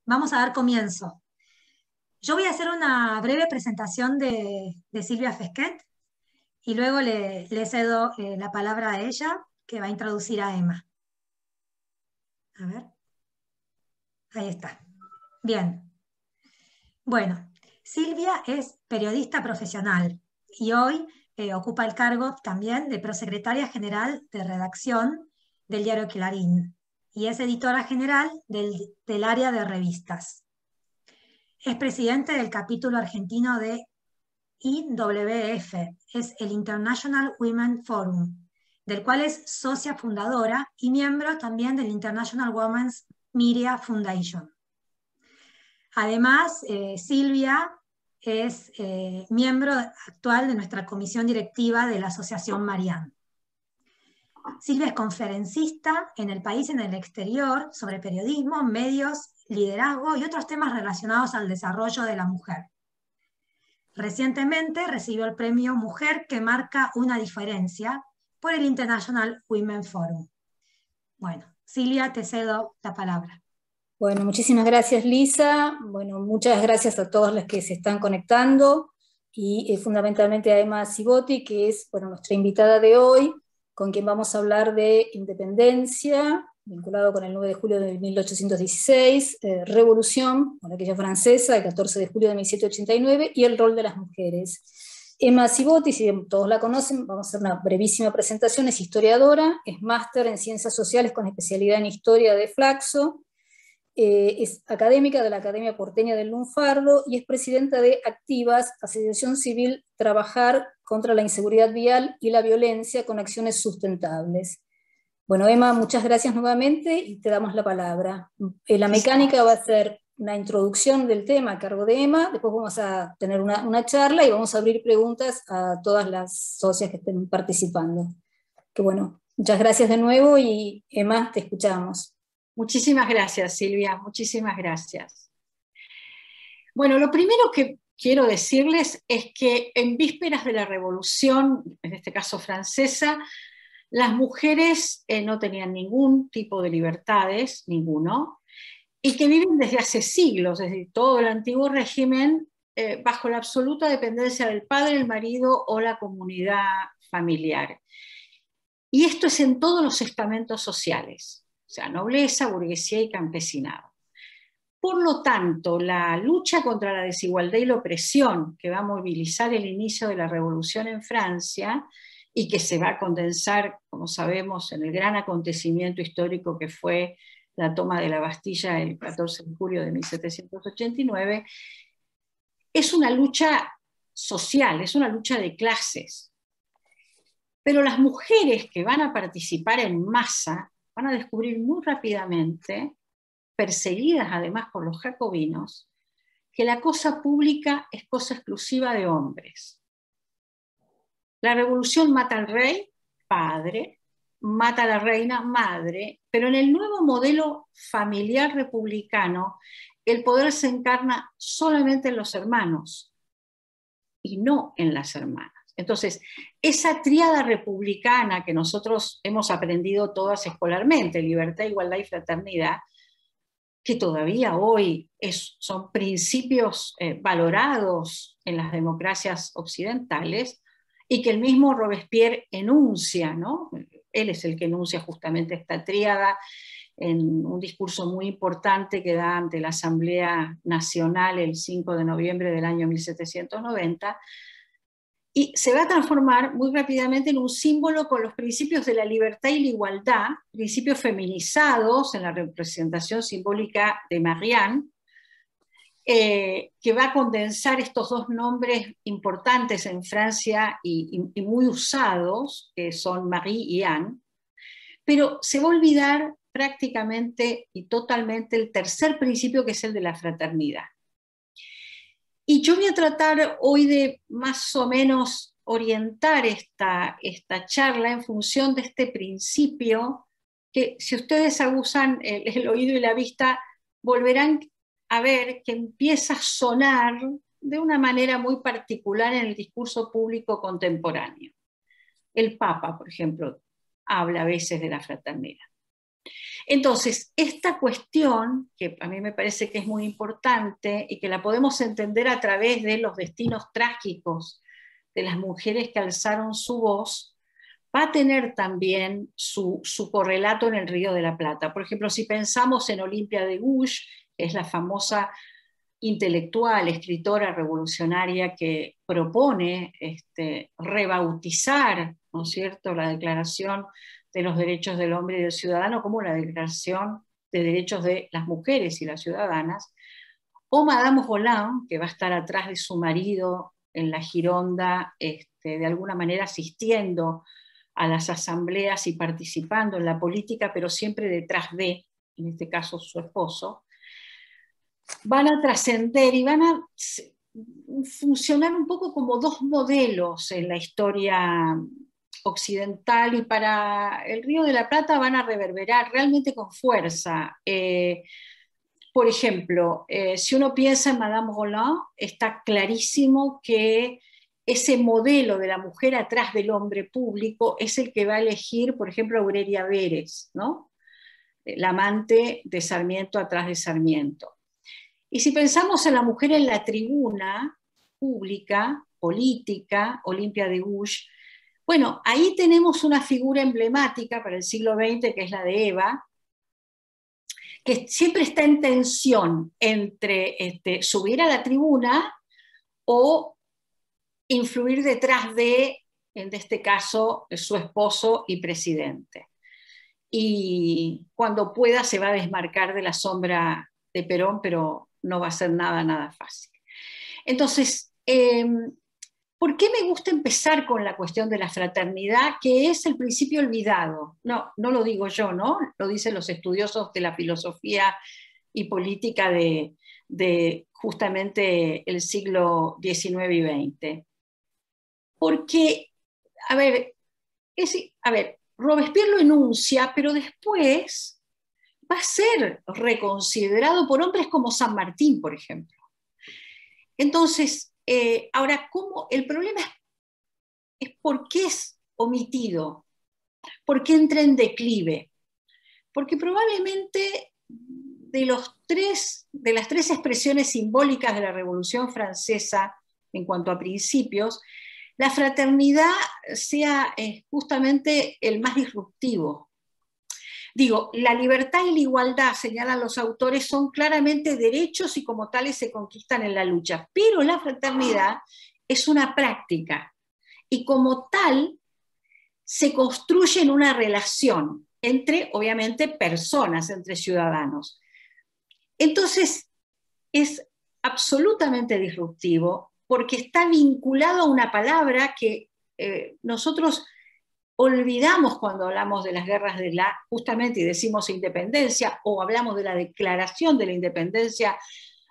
vamos a dar comienzo. Yo voy a hacer una breve presentación de Silvia Fesquet y luego le cedo la palabra a ella, que va a introducir a Emma. A ver. Ahí está. Bien. Bueno, Silvia es periodista profesional y hoy ocupa el cargo también de prosecretaria general de redacción del diario Clarín y es editora general del área de revistas. Es presidente del capítulo argentino de IWF, es el International Women Forum, del cual es socia fundadora y miembro también del International Women's Media Foundation. Además, Silvia es miembro actual de nuestra comisión directiva de la Asociación Marianne. Silvia es conferencista en el país y en el exterior sobre periodismo, medios, liderazgo y otros temas relacionados al desarrollo de la mujer. Recientemente recibió el premio Mujer que marca una diferencia por el International Women Forum. Bueno, Silvia, te cedo la palabra. Bueno, muchísimas gracias, Lisa. Bueno, muchas gracias a todas las que se están conectando y fundamentalmente a Emma Cibotti, que es nuestra invitada de hoy, con quien vamos a hablar de independencia, vinculado con el 9 de julio de 1816, revolución, con aquella francesa, el 14 de julio de 1789, y el rol de las mujeres. Emma Cibotti, si todos la conocen, vamos a hacer una brevísima presentación, es historiadora, es máster en Ciencias Sociales con especialidad en Historia de Flaxo, es académica de la Academia Porteña del Lunfardo y es presidenta de Activas, Asociación Civil Trabajar contra la Inseguridad Vial y la Violencia con Acciones Sustentables. Bueno, Emma, muchas gracias nuevamente y te damos la palabra. La mecánica va a ser una introducción del tema a cargo de Emma, después vamos a tener una charla y vamos a abrir preguntas a todas las socias que estén participando. Que bueno, muchas gracias de nuevo y Emma, te escuchamos. Muchísimas gracias, Silvia, muchísimas gracias. Bueno, lo primero que quiero decirles es que en vísperas de la Revolución, en este caso francesa, las mujeres no tenían ningún tipo de libertades, ninguno, y que viven desde hace siglos, desde todo el antiguo régimen, bajo la absoluta dependencia del padre, el marido o la comunidad familiar. Y esto es en todos los estamentos sociales, o sea, nobleza, burguesía y campesinado. Por lo tanto, la lucha contra la desigualdad y la opresión que va a movilizar el inicio de la Revolución en Francia y que se va a condensar, como sabemos, en el gran acontecimiento histórico que fue la toma de la Bastilla el 14 de julio de 1789, es una lucha social, es una lucha de clases. Pero las mujeres que van a participar en masa van a descubrir muy rápidamente, perseguidas además por los jacobinos, que la cosa pública es cosa exclusiva de hombres. La revolución mata al rey, padre, mata a la reina, madre, pero en el nuevo modelo familiar republicano el poder se encarna solamente en los hermanos y no en las hermanas. Entonces, esa tríada republicana que nosotros hemos aprendido todas escolarmente, libertad, igualdad y fraternidad, que todavía hoy son principios valorados en las democracias occidentales y que el mismo Robespierre enuncia, ¿no? Él es el que enuncia justamente esta tríada en un discurso muy importante que da ante la Asamblea Nacional el 5 de noviembre del año 1790, y se va a transformar muy rápidamente en un símbolo con los principios de la libertad y la igualdad, principios feminizados en la representación simbólica de Marianne, que va a condensar estos dos nombres importantes en Francia y muy usados, que son Marie y Anne, pero se va a olvidar prácticamente y totalmente el tercer principio, que es el de la fraternidad. Y yo voy a tratar hoy de más o menos orientar esta charla en función de este principio, que si ustedes aguzan el oído y la vista, volverán a ver que empieza a sonar de una manera muy particular en el discurso público contemporáneo. El Papa, por ejemplo, habla a veces de la fraternidad. Entonces, esta cuestión, que a mí me parece que es muy importante y que la podemos entender a través de los destinos trágicos de las mujeres que alzaron su voz, va a tener también su correlato en el Río de la Plata. Por ejemplo, si pensamos en Olympia de Gouges, que es la famosa intelectual, escritora revolucionaria que propone rebautizar, ¿no es cierto?, la Declaración de los Derechos del Hombre y del Ciudadano como la Declaración de Derechos de las Mujeres y las Ciudadanas, o Madame Roland, que va a estar atrás de su marido en la Gironda, de alguna manera asistiendo a las asambleas y participando en la política, pero siempre detrás de, en este caso, su esposo, van a trascender y van a funcionar un poco como dos modelos en la historia occidental, y para el Río de la Plata van a reverberar realmente con fuerza. Por ejemplo, si uno piensa en Madame Roland, está clarísimo que ese modelo de la mujer atrás del hombre público es el que va a elegir, por ejemplo, Aurelia Vélez, ¿no?, la amante de Sarmiento atrás de Sarmiento. Y si pensamos en la mujer en la tribuna pública, política, Olympia de Gouges, bueno, ahí tenemos una figura emblemática para el siglo XX, que es la de Eva, que siempre está en tensión entre subir a la tribuna o influir detrás de, en este caso, su esposo y presidente. Y cuando pueda se va a desmarcar de la sombra de Perón, pero no va a ser nada fácil. Entonces, ¿por qué me gusta empezar con la cuestión de la fraternidad, que es el principio olvidado? No lo digo yo, ¿no? Lo dicen los estudiosos de la filosofía y política de justamente el siglo XIX y XX. Porque, Robespierre lo enuncia, pero después va a ser reconsiderado por hombres como San Martín, por ejemplo. Entonces, ahora, el problema es por qué es omitido, por qué entra en declive. Porque probablemente de las tres expresiones simbólicas de la Revolución Francesa en cuanto a principios, la fraternidad sea justamente el más disruptivo. Digo, la libertad y la igualdad, señalan los autores, son claramente derechos y como tales se conquistan en la lucha, pero la fraternidad es una práctica y como tal se construye en una relación entre, obviamente, personas, entre ciudadanos. Entonces, es absolutamente disruptivo porque está vinculado a una palabra que nosotros olvidamos cuando hablamos de las guerras justamente, y decimos independencia, o hablamos de la declaración de la independencia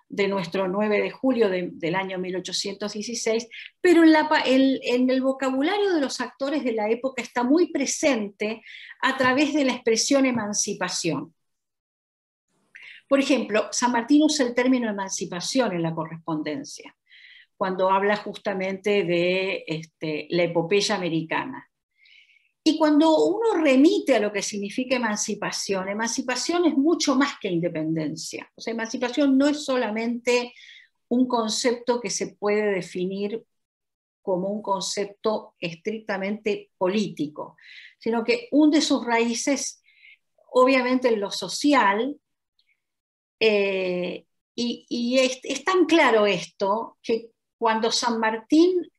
de nuestro 9 de julio del año 1816, pero en el vocabulario de los actores de la época está muy presente a través de la expresión emancipación. Por ejemplo, San Martín usa el término emancipación en la correspondencia, cuando habla justamente de la epopeya americana. Y cuando uno remite a lo que significa emancipación es mucho más que independencia. O sea, emancipación no es solamente un concepto que se puede definir como un concepto estrictamente político, sino que hunde sus raíces, obviamente, en lo social, y es tan claro esto que cuando San Martín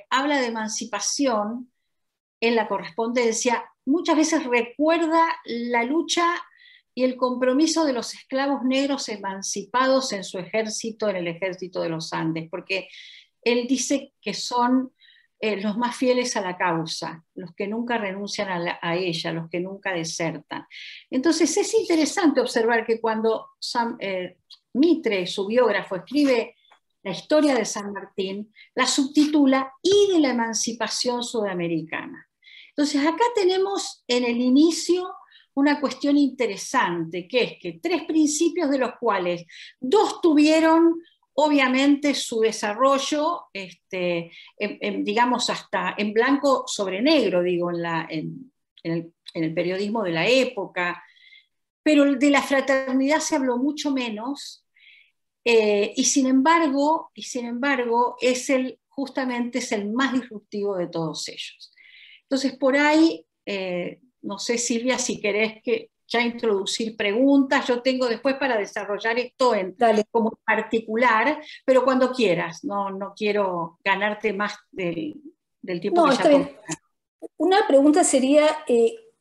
habla de emancipación en la correspondencia, muchas veces recuerda la lucha y el compromiso de los esclavos negros emancipados en su ejército, en el ejército de los Andes, porque él dice que son los más fieles a la causa, los que nunca renuncian a ella, los que nunca desertan. Entonces es interesante observar que cuando Mitre, su biógrafo, escribe la historia de San Martín, la subtitula "Y de la emancipación sudamericana". Entonces acá tenemos en el inicio una cuestión interesante, que es que tres principios, de los cuales dos tuvieron obviamente su desarrollo, digamos, hasta en blanco sobre negro, digo, en el periodismo de la época, pero de la fraternidad se habló mucho menos, y sin embargo justamente es el más disruptivo de todos ellos. Entonces, por ahí, no sé, Silvia, si querés que ya introducir preguntas, yo tengo después para desarrollar esto como particular, pero cuando quieras, no quiero ganarte más del tiempo que ya tengo. Una pregunta sería,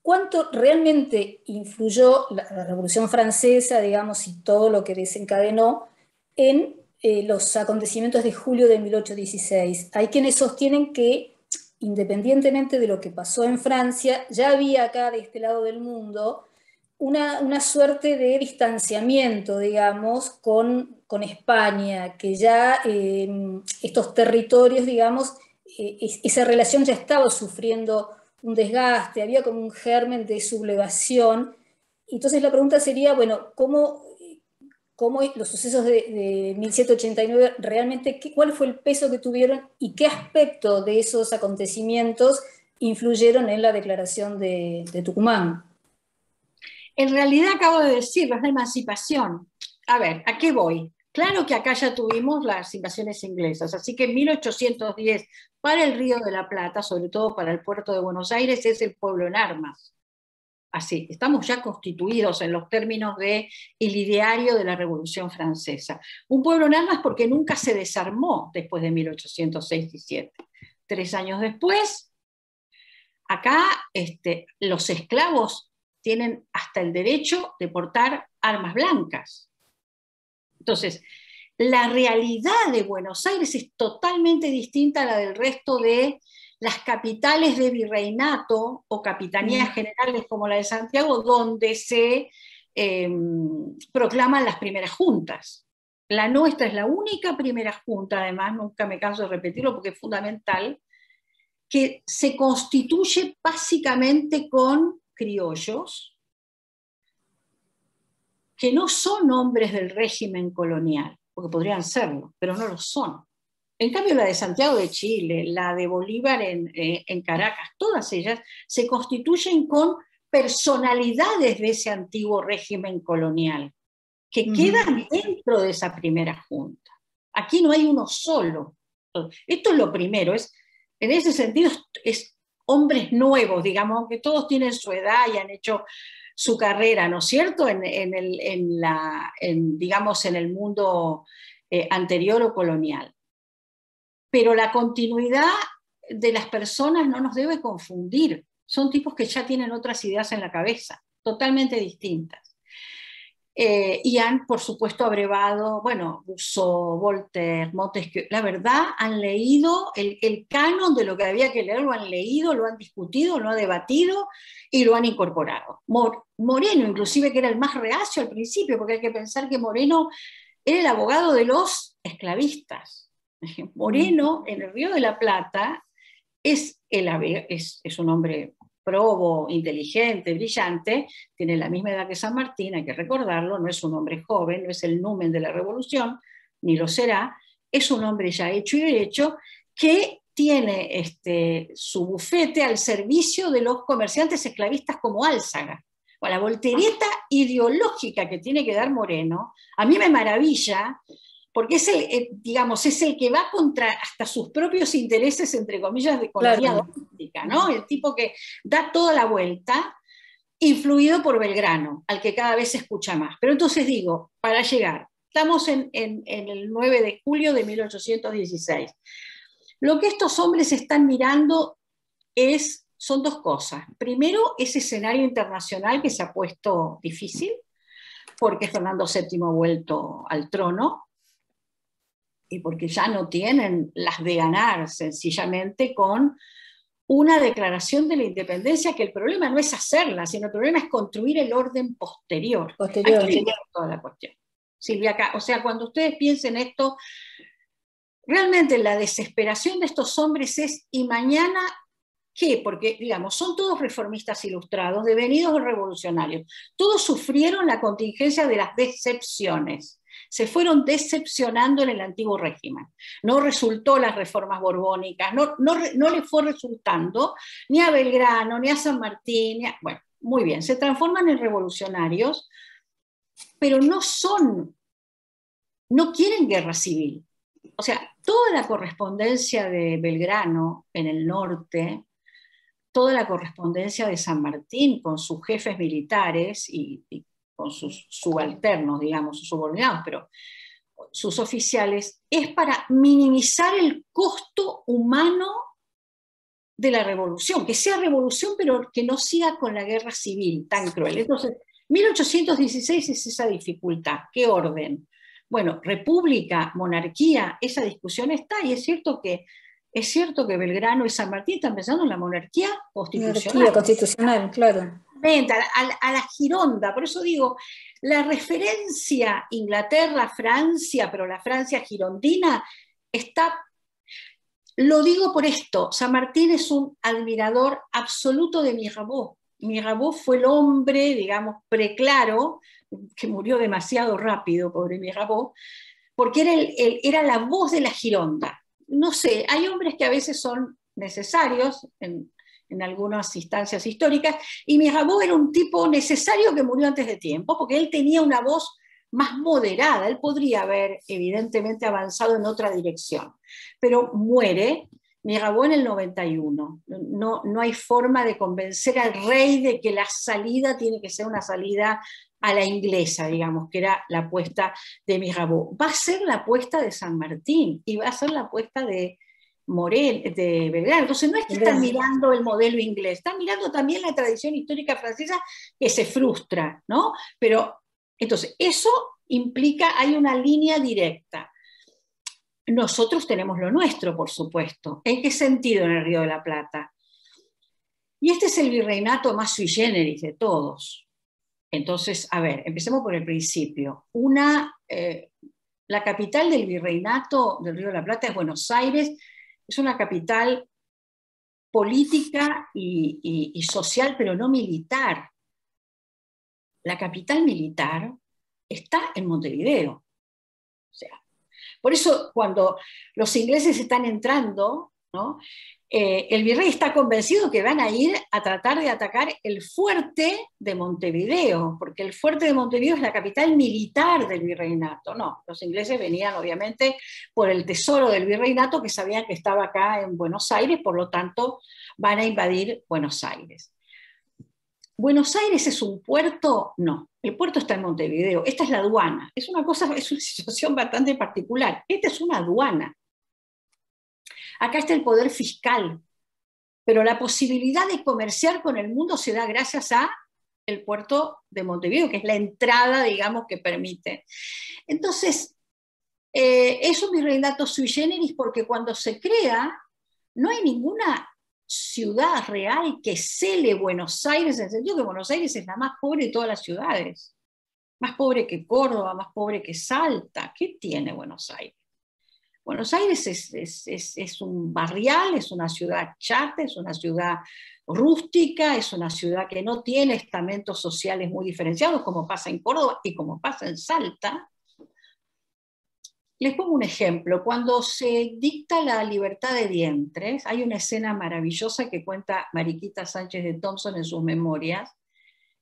¿cuánto realmente influyó la Revolución Francesa, digamos, y todo lo que desencadenó en los acontecimientos de julio de 1816? Hay quienes sostienen que, independientemente de lo que pasó en Francia, ya había acá de este lado del mundo una suerte de distanciamiento, digamos, con España, que ya estos territorios, digamos, esa relación ya estaba sufriendo un desgaste, había como un germen de sublevación. Entonces la pregunta sería, bueno, ¿cómo los sucesos de 1789 realmente, cuál fue el peso que tuvieron y qué aspecto de esos acontecimientos influyeron en la declaración de Tucumán? En realidad acabo de decirlo, es la emancipación. A ver, ¿a qué voy? Claro que acá ya tuvimos las invasiones inglesas, así que en 1810, para el Río de la Plata, sobre todo para el puerto de Buenos Aires, es el pueblo en armas. Así, estamos ya constituidos en los términos del ideario de la Revolución Francesa. Un pueblo en armas porque nunca se desarmó después de 1806-17. 3 años después, acá los esclavos tienen hasta el derecho de portar armas blancas. Entonces, la realidad de Buenos Aires es totalmente distinta a la del resto de las capitales de virreinato o capitanías generales como la de Santiago, donde se proclaman las primeras juntas. La nuestra es la única primera junta, además, nunca me canso de repetirlo porque es fundamental, que se constituye básicamente con criollos, que no son hombres del régimen colonial, porque podrían serlo, pero no lo son. En cambio, la de Santiago de Chile, la de Bolívar en Caracas, todas ellas se constituyen con personalidades de ese antiguo régimen colonial, que quedan dentro de esa primera junta. Aquí no hay uno solo. Esto es lo primero, en ese sentido es hombres nuevos, digamos, que todos tienen su edad y han hecho su carrera, ¿no es cierto?, digamos, en el mundo anterior o colonial. Pero la continuidad de las personas no nos debe confundir. Son tipos que ya tienen otras ideas en la cabeza, totalmente distintas. Y han, por supuesto, abrevado, bueno, Rousseau, Voltaire, Montesquieu, la verdad, han leído el canon de lo que había que leer, lo han leído, lo han discutido, lo han debatido y lo han incorporado. Moreno, inclusive, que era el más reacio al principio, porque hay que pensar que Moreno era el abogado de los esclavistas. Moreno, en el Río de la Plata, es un hombre probo, inteligente, brillante, tiene la misma edad que San Martín, hay que recordarlo, no es un hombre joven, no es el numen de la revolución, ni lo será, es un hombre ya hecho y derecho que tiene su bufete al servicio de los comerciantes esclavistas como Álzaga. Bueno, la voltereta ideológica que tiene que dar Moreno, a mí me maravilla, porque es el que va contra hasta sus propios intereses, entre comillas, de economía doméstica, ¿no? El tipo que da toda la vuelta, influido por Belgrano, al que cada vez se escucha más. Pero entonces digo, para llegar, estamos en el 9 de julio de 1816. Lo que estos hombres están mirando son 2 cosas. Primero, ese escenario internacional que se ha puesto difícil, porque Fernando VII ha vuelto al trono, y porque ya no tienen las de ganar sencillamente con una declaración de la independencia, que el problema no es hacerla, sino el problema es construir el orden posterior. Aquí viene toda la cuestión. Silvia, acá, o sea, cuando ustedes piensen esto, realmente la desesperación de estos hombres es, ¿y mañana qué? Porque, digamos, son todos reformistas ilustrados, devenidos revolucionarios. Todos sufrieron la contingencia de las decepciones. Se fueron decepcionando en el antiguo régimen. No resultó las reformas borbónicas, no le fue resultando ni a Belgrano, ni a San Martín, bueno, Muy bien, se transforman en revolucionarios, pero no quieren guerra civil. O sea, toda la correspondencia de Belgrano en el norte, toda la correspondencia de San Martín con sus jefes militares y con sus subalternos, digamos, sus subordinados, pero sus oficiales, es para minimizar el costo humano de la revolución, que sea revolución, pero que no siga con la guerra civil tan cruel. Entonces, 1816 es esa dificultad. ¿Qué orden? Bueno, república, monarquía, esa discusión está, y es cierto que Belgrano y San Martín están pensando en la monarquía constitucional. Monarquía constitucional, claro. A la Gironda, por eso digo, la referencia Inglaterra-Francia, pero la Francia girondina, está. Lo digo por esto, San Martín es un admirador absoluto de Mirabeau. Mirabeau fue el hombre, digamos, preclaro, que murió demasiado rápido, pobre Mirabeau, porque era la voz de la Gironda. No sé, hay hombres que a veces son necesarios en algunas instancias históricas, y Mirabeau era un tipo necesario que murió antes de tiempo, porque él tenía una voz más moderada, él podría haber evidentemente avanzado en otra dirección, pero muere Mirabeau en el 91. No hay forma de convencer al rey de que la salida tiene que ser una salida a la inglesa, digamos, que era la apuesta de Mirabeau. Va a ser la apuesta de San Martín y va a ser la apuesta de de Belgrano. Entonces no es que están mirando el modelo inglés, están mirando también la tradición histórica francesa que se frustra, ¿no? Pero entonces eso implica, hay una línea directa. Nosotros tenemos lo nuestro, por supuesto. ¿En qué sentido en el Río de la Plata? Y este es el virreinato más sui generis de todos. Entonces, a ver, empecemos por el principio. La capital del virreinato del Río de la Plata es Buenos Aires. Es una capital política y social, pero no militar. La capital militar está en Montevideo. O sea, por eso cuando los ingleses están entrando, ¿no? El virrey está convencido que van a ir a tratar de atacar el fuerte de Montevideo, porque el fuerte de Montevideo es la capital militar del virreinato. No, los ingleses venían obviamente por el tesoro del virreinato, que sabían que estaba acá en Buenos Aires, por lo tanto van a invadir Buenos Aires. ¿Buenos Aires es un puerto? No, el puerto está en Montevideo. Esta es la aduana. Es una situación bastante particular. Esta es una aduana. Acá está el poder fiscal, pero la posibilidad de comerciar con el mundo se da gracias a el puerto de Montevideo, que es la entrada, digamos, que permite. Entonces, es un virreinato sui generis porque cuando se crea, no hay ninguna ciudad real que cele Buenos Aires, en el sentido que Buenos Aires es la más pobre de todas las ciudades. Más pobre que Córdoba, más pobre que Salta. ¿Qué tiene Buenos Aires? Buenos Aires es un barrial, es una ciudad chata, es una ciudad rústica, es una ciudad que no tiene estamentos sociales muy diferenciados, como pasa en Córdoba y como pasa en Salta. Les pongo un ejemplo. Cuando se dicta la libertad de vientres, hay una escena maravillosa que cuenta Mariquita Sánchez de Thompson en sus memorias.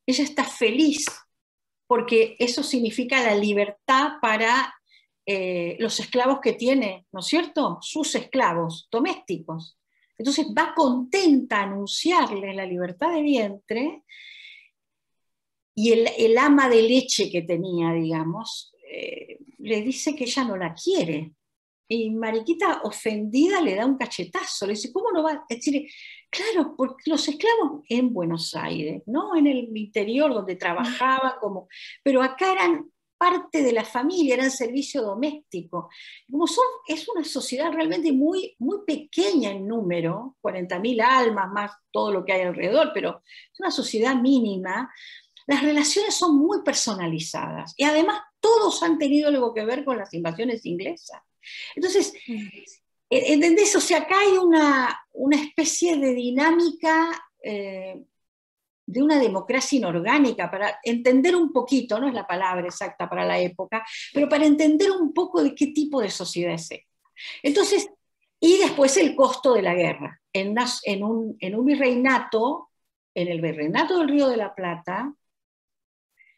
Ella está feliz porque eso significa la libertad para los esclavos que tiene, ¿no es cierto? Sus esclavos domésticos. Entonces va contenta a anunciarle la libertad de vientre, y el ama de leche que tenía, digamos, le dice que ella no la quiere. Y Mariquita, ofendida, le da un cachetazo. Le dice, ¿cómo no va a decir? Claro, porque los esclavos en Buenos Aires, ¿no? En el interior donde trabajaban, pero acá eran parte de la familia, eran servicio doméstico. Es una sociedad realmente muy, muy pequeña en número, 40.000 almas más todo lo que hay alrededor, pero es una sociedad mínima. Las relaciones son muy personalizadas y además todos han tenido algo que ver con las invasiones inglesas. Entonces, ¿entendés? O sea, acá hay una especie de dinámica de una democracia inorgánica, para entender un poquito, no es la palabra exacta para la época, pero para entender un poco de qué tipo de sociedad es esta. Entonces, y después el costo de la guerra. En un virreinato en el Virreinato del Río de la Plata,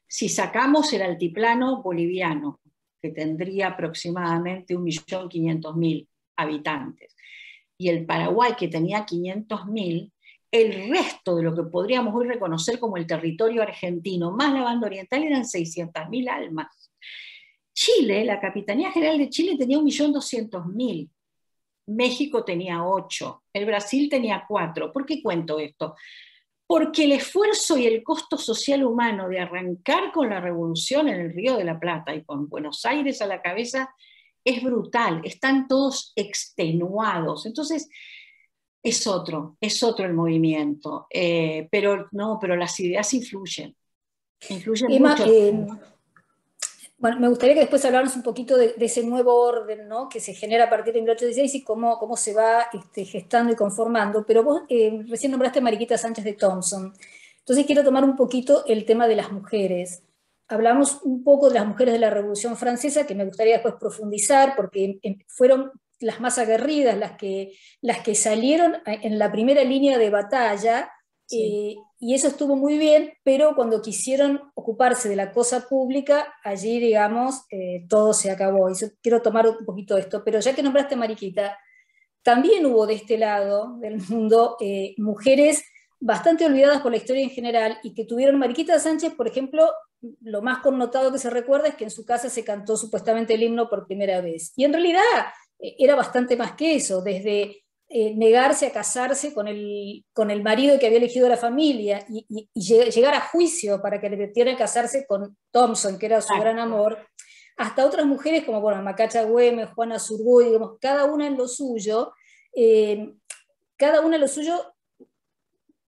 si sacamos el altiplano boliviano, que tendría aproximadamente 1.500.000 habitantes, y el Paraguay, que tenía 500.000, el resto de lo que podríamos hoy reconocer como el territorio argentino, más la banda oriental, eran 600.000 almas. Chile, la Capitanía General de Chile tenía 1.200.000. México tenía 8, el Brasil tenía 4. ¿Por qué cuento esto? Porque el esfuerzo y el costo social humano de arrancar con la revolución en el Río de la Plata y con Buenos Aires a la cabeza es brutal, están todos extenuados. Entonces, es otro el movimiento, pero las ideas influyen Emma, mucho. bueno, me gustaría que después habláramos un poquito de ese nuevo orden, ¿no?, que se genera a partir de 1816 y cómo se va gestando y conformando. Pero vos recién nombraste a Mariquita Sánchez de Thompson. Entonces quiero tomar un poquito el tema de las mujeres. Hablamos un poco de las mujeres de la Revolución Francesa, que me gustaría después profundizar, porque fueron las más aguerridas, las que salieron en la primera línea de batalla. Sí. Y eso estuvo muy bien, pero cuando quisieron ocuparse de la cosa pública, allí, digamos, todo se acabó. Y yo quiero tomar un poquito esto, pero ya que nombraste a Mariquita, también hubo de este lado del mundo mujeres bastante olvidadas por la historia en general y que tuvieron. Mariquita Sánchez, por ejemplo, lo más connotado que se recuerda es que en su casa se cantó supuestamente el himno por primera vez. Y en realidad era bastante más que eso, desde negarse a casarse con el marido que había elegido la familia y llegar a juicio para que le permitieran casarse con Thompson, que era su gran amor, hasta otras mujeres como, bueno, Macacha Güemes, Juana Zurduy, digamos, cada una en lo suyo,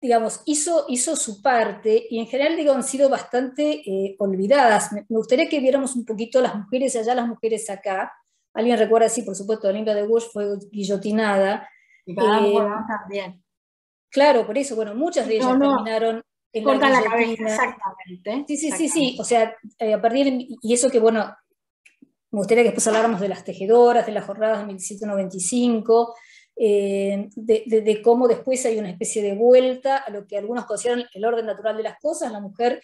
digamos, hizo su parte, y en general, digo, han sido bastante olvidadas. Me gustaría que viéramos un poquito las mujeres allá, las mujeres acá. Alguien recuerda, sí, por supuesto, Olympia de Gauche fue guillotinada. Y también. Claro, por eso, bueno, muchas de ellas terminaron en la cortan la cabeza, guillotina. exactamente. Sí, o sea, a partir y eso que, bueno, me gustaría que después habláramos de las tejedoras, de las jornadas de 1795, de cómo después hay una especie de vuelta a lo que algunos consideran el orden natural de las cosas, la mujer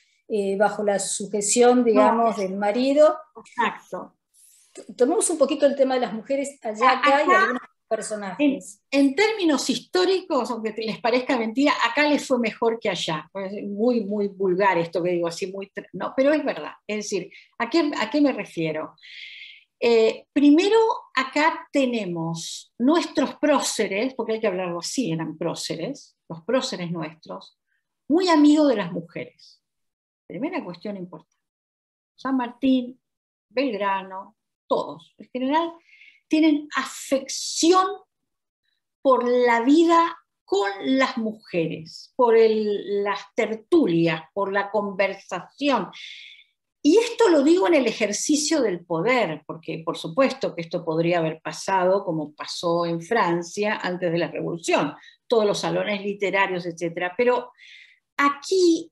bajo la sujeción, digamos, del marido. Exacto. Tomemos un poquito el tema de las mujeres allá, acá y algunos personajes. En términos históricos, aunque les parezca mentira, acá les fue mejor que allá. Es muy, muy vulgar esto que digo, así muy... No, pero es verdad. Es decir, ¿a qué me refiero? Primero, acá tenemos nuestros próceres, porque hay que hablarlo así, eran próceres, los próceres nuestros, muy amigos de las mujeres. Primera cuestión importante. San Martín, Belgrano, todos, en general, tienen afección por la vida con las mujeres, por las tertulias, por la conversación. Y esto lo digo en el ejercicio del poder, porque por supuesto que esto podría haber pasado como pasó en Francia antes de la Revolución, todos los salones literarios, etc. Pero aquí,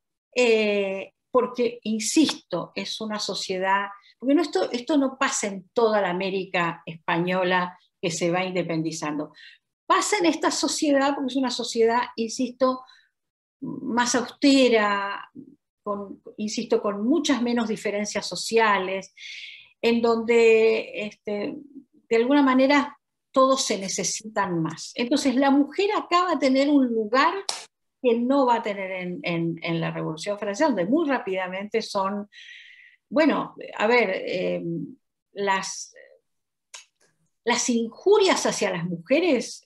porque, insisto, es una sociedad, porque esto no pasa en toda la América española que se va independizando. Pasa en esta sociedad porque es una sociedad, insisto, más austera, insisto, con muchas menos diferencias sociales, en donde de alguna manera todos se necesitan más. Entonces la mujer acaba de tener un lugar que no va a tener en la Revolución Francesa, donde muy rápidamente son, bueno, a ver, las injurias hacia las mujeres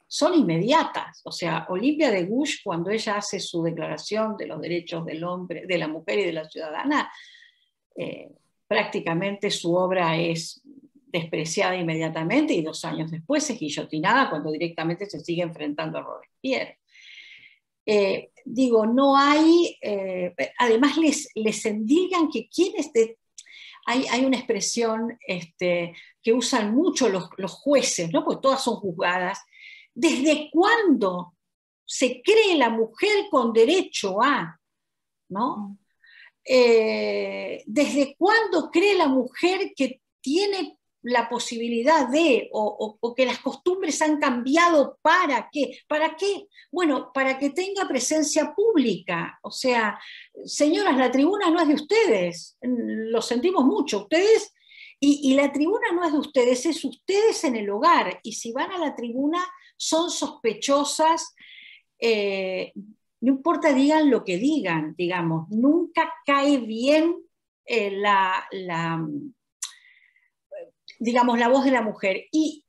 son inmediatas. O sea, Olympia de Gauche, cuando ella hace su declaración de los derechos del hombre, de la mujer y de la ciudadana, prácticamente su obra es despreciada inmediatamente y 2 años después es guillotinada cuando directamente se sigue enfrentando a Robespierre. Digo, no hay, además les endilgan que quienes hay una expresión que usan mucho los jueces, ¿no? Porque todas son juzgadas. ¿Desde cuándo se cree la mujer con derecho a? ¿No? ¿Desde cuándo cree la mujer que tiene la posibilidad de, o que las costumbres han cambiado, ¿para qué? ¿Para qué? Bueno, para que tenga presencia pública. O sea, señoras, la tribuna no es de ustedes, lo sentimos mucho, ustedes, y la tribuna no es de ustedes, es ustedes en el hogar, y si van a la tribuna son sospechosas, no importa digan lo que digan, digamos, nunca cae bien digamos, la voz de la mujer. Y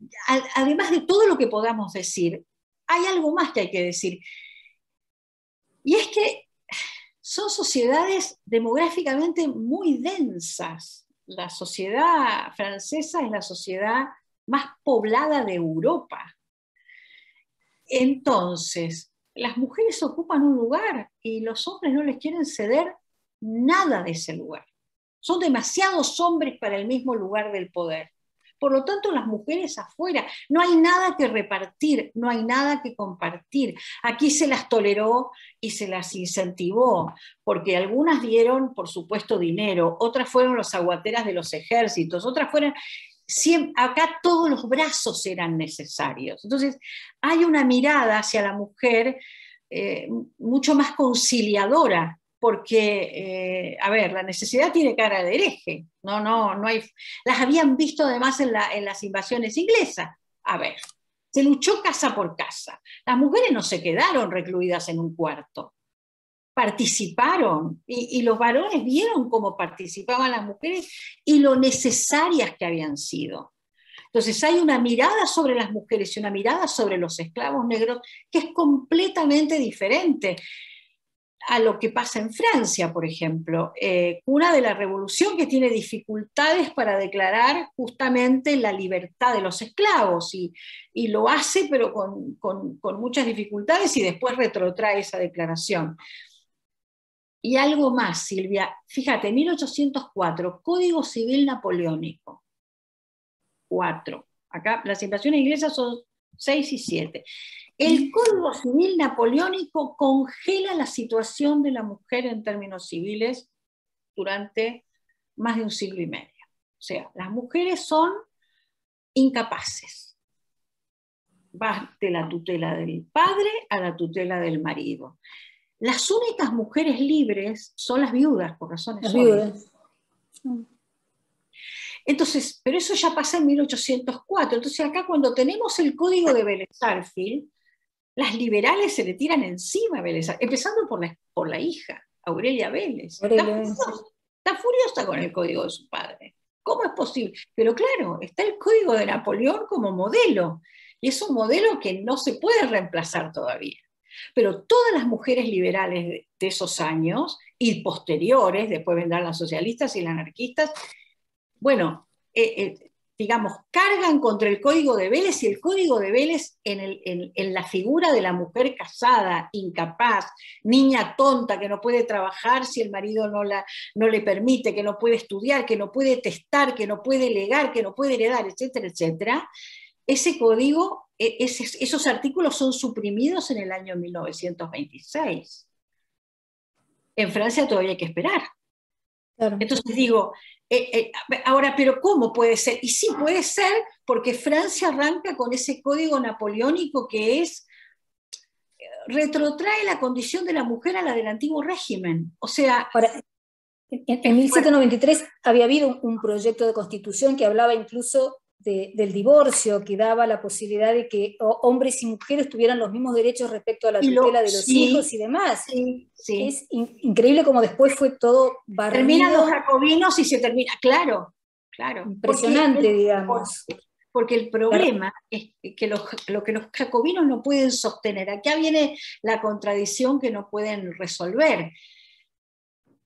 además de todo lo que podamos decir, hay algo más que hay que decir. Y es que son sociedades demográficamente muy densas. La sociedad francesa es la sociedad más poblada de Europa. Entonces, las mujeres ocupan un lugar y los hombres no les quieren ceder nada de ese lugar. Son demasiados hombres para el mismo lugar del poder. Por lo tanto, las mujeres afuera, no hay nada que repartir, no hay nada que compartir. Aquí se las toleró y se las incentivó, porque algunas dieron, por supuesto, dinero, otras fueron los aguateras de los ejércitos, otras fueron... acá todos los brazos eran necesarios. Entonces, hay una mirada hacia la mujer mucho más conciliadora, porque, a ver, la necesidad tiene cara de hereje, no hay, las habían visto además en las invasiones inglesas. A ver, se luchó casa por casa. Las mujeres no se quedaron recluidas en un cuarto, participaron, y los varones vieron cómo participaban las mujeres y lo necesarias que habían sido. Entonces hay una mirada sobre las mujeres y una mirada sobre los esclavos negros que es completamente diferente a lo que pasa en Francia, por ejemplo, cuna de la revolución que tiene dificultades para declarar justamente la libertad de los esclavos, y lo hace pero con muchas dificultades, y después retrotrae esa declaración. Y algo más, Silvia, fíjate, 1804, Código Civil Napoleónico, 4. Acá las invasiones inglesas son 6 y 7. El Código Civil Napoleónico congela la situación de la mujer en términos civiles durante más de un siglo y medio. O sea, las mujeres son incapaces. Va de la tutela del padre a la tutela del marido. Las únicas mujeres libres son las viudas, por razones obvias. Entonces, pero eso ya pasa en 1804. Entonces acá cuando tenemos el Código de Vélez-Sarsfield, las liberales se le tiran encima a Vélez, empezando por la hija, Aurelia Vélez. Está furiosa con el código de su padre. ¿Cómo es posible? Pero claro, está el Código de Napoleón como modelo, y es un modelo que no se puede reemplazar todavía. Pero todas las mujeres liberales de esos años, y posteriores, después vendrán las socialistas y las anarquistas, bueno, digamos, cargan contra el Código de Vélez, y el Código de Vélez en la figura de la mujer casada, incapaz, niña tonta, que no puede trabajar si el marido no le permite, que no puede estudiar, que no puede testar, que no puede legar, que no puede heredar, etcétera, etcétera. Ese código, esos artículos son suprimidos en el año 1926. En Francia todavía hay que esperar. Claro. Entonces digo, ahora, pero ¿cómo puede ser? Y sí puede ser, porque Francia arranca con ese código napoleónico que retrotrae la condición de la mujer a la del antiguo régimen. O sea... Ahora, en 1793 había habido un proyecto de constitución que hablaba incluso del divorcio, que daba la posibilidad de que hombres y mujeres tuvieran los mismos derechos respecto a la tutela de los hijos y demás. Sí. Es increíble como después fue todo barrido. Terminan los jacobinos y se termina, claro. Impresionante, digamos. Porque el problema es que lo que los jacobinos no pueden sostener, acá viene la contradicción que no pueden resolver,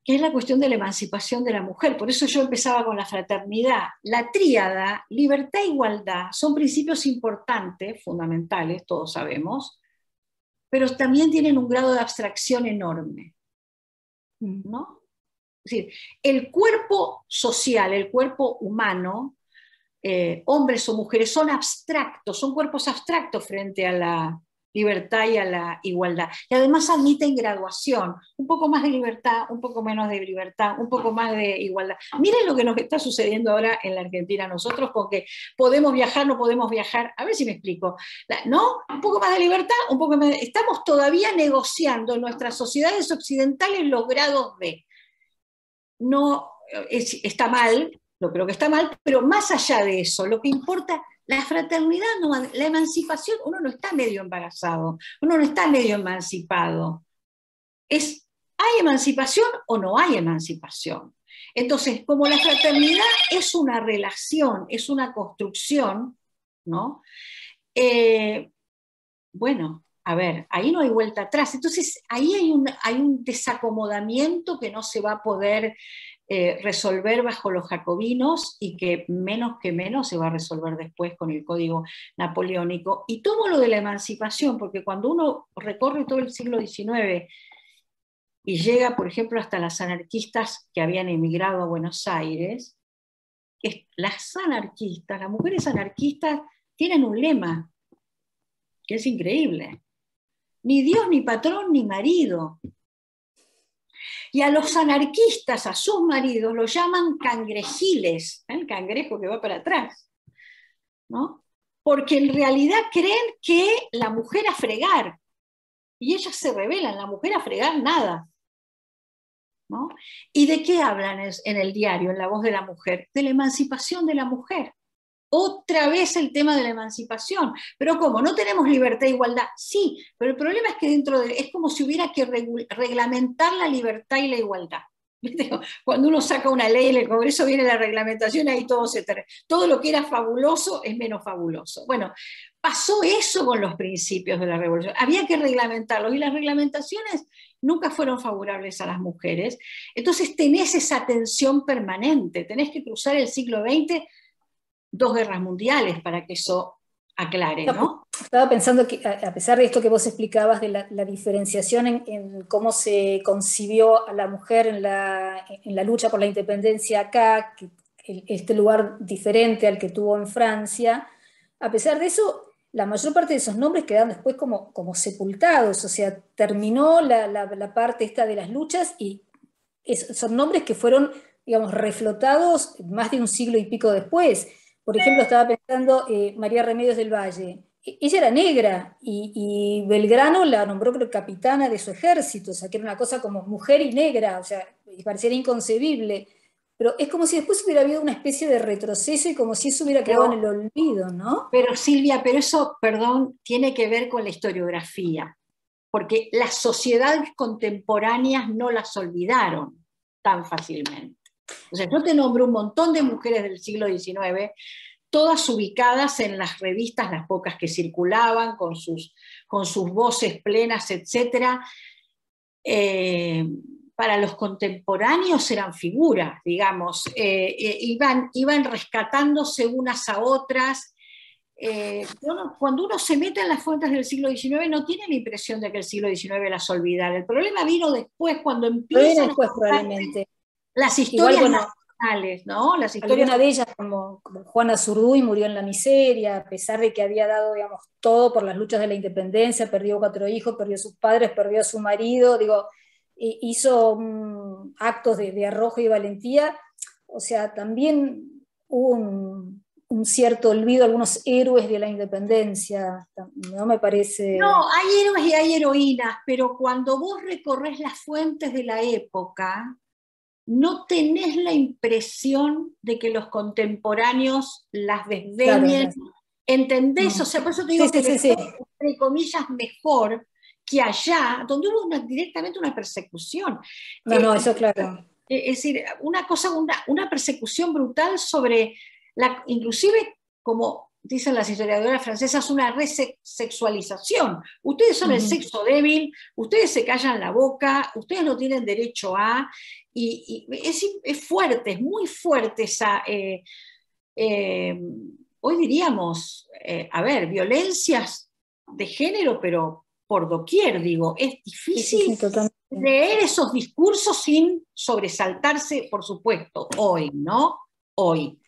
que es la cuestión de la emancipación de la mujer. Por eso yo empezaba con la fraternidad. La tríada, libertad e igualdad, son principios importantes, fundamentales, todos sabemos, pero también tienen un grado de abstracción enorme, ¿no? Es decir, el cuerpo social, el cuerpo humano, hombres o mujeres, son abstractos, son cuerpos abstractos frente a libertad y a la igualdad. Y además admiten graduación, un poco más de libertad, un poco menos de libertad, un poco más de igualdad. Miren lo que nos está sucediendo ahora en la Argentina, nosotros con que podemos viajar, no podemos viajar, a ver si me explico, ¿no? Un poco más de libertad, un poco más de... Estamos todavía negociando en nuestras sociedades occidentales los grados de... No, está mal, lo creo que está mal, pero más allá de eso, lo que importa... La fraternidad, no, la emancipación, uno no está medio embarazado, uno no está medio emancipado. ¿Hay emancipación o no hay emancipación? Entonces, como la fraternidad es una relación, es una construcción, ¿no? Bueno, a ver, ahí no hay vuelta atrás. Entonces, ahí hay un desacomodamiento que no se va a poder resolver bajo los jacobinos y que menos se va a resolver después con el Código Napoleónico. Y tomo lo de la emancipación, porque cuando uno recorre todo el siglo XIX y llega, por ejemplo, hasta las anarquistas que habían emigrado a Buenos Aires, las mujeres anarquistas tienen un lema que es increíble: ni Dios, ni patrón, ni marido. Y a los anarquistas, a sus maridos, los llaman cangrejiles, el cangrejo que va para atrás, ¿no? Porque en realidad creen que la mujer a fregar, y ellas se rebelan, la mujer a fregar nada, ¿no? ¿Y de qué hablan en el diario, en La Voz de la Mujer? De la emancipación de la mujer. Otra vez el tema de la emancipación. Pero ¿cómo? ¿No tenemos libertad e igualdad? Sí, pero el problema es que es como si hubiera que reglamentar la libertad y la igualdad. Cuando uno saca una ley en el Congreso viene la reglamentación, ahí todo lo que era fabuloso es menos fabuloso. Bueno, pasó eso con los principios de la revolución. Había que reglamentarlos y las reglamentaciones nunca fueron favorables a las mujeres. Entonces tenés esa tensión permanente, tenés que cruzar el siglo XX 2 guerras mundiales para que eso aclare, ¿no? Estaba pensando que a pesar de esto que vos explicabas de la diferenciación en cómo se concibió a la mujer en la lucha por la independencia acá, este lugar diferente al que tuvo en Francia, a pesar de eso, la mayor parte de esos nombres quedaron después como sepultados, o sea, terminó la parte esta de las luchas y son nombres que fueron, digamos, reflotados más de un siglo y pico después. Por ejemplo, estaba pensando María Remedios del Valle. Ella era negra y Belgrano la nombró capitana de su ejército, o sea, que era una cosa como mujer y negra, o sea, pareciera inconcebible. Pero es como si después hubiera habido una especie de retroceso y como si eso hubiera quedado en el olvido, ¿no? Pero Silvia, eso, perdón, tiene que ver con la historiografía, porque las sociedades contemporáneas no las olvidaron tan fácilmente. O sea, yo te nombro un montón de mujeres del siglo XIX, todas ubicadas en las revistas, las pocas que circulaban, con sus voces plenas, etc. Para los contemporáneos eran figuras, digamos, iban rescatándose unas a otras. Cuando uno se mete en las fuentes del siglo XIX no tiene la impresión de que el siglo XIX las olvidara. El problema vino después, cuando empiezan probablemente las historias nacionales, ¿no? Las historias... Alguna de ellas, como Juana Zurduy, murió en la miseria, a pesar de que había dado, digamos, todo por las luchas de la independencia, perdió 4 hijos, perdió a sus padres, perdió a su marido, hizo actos de arrojo y valentía. O sea, también hubo un cierto olvido, algunos héroes de la independencia, no me parece... No, hay héroes y hay heroínas, pero cuando vos recorres las fuentes de la época, no tenés la impresión de que los contemporáneos las desdeñen. Claro. ¿Entendés? O sea, por eso te digo entre comillas, mejor que allá, donde hubo directamente una persecución. No, eso claro. Es decir, una persecución brutal sobre, inclusive, como dicen las historiadoras francesas, una resexualización. Ustedes son el sexo débil, ustedes se callan la boca, ustedes no tienen derecho a... Y es fuerte, es muy fuerte esa... hoy diríamos, violencias de género, pero por doquier, digo, es difícil leer esos discursos sin sobresaltarse, por supuesto, hoy, ¿no? Hoy.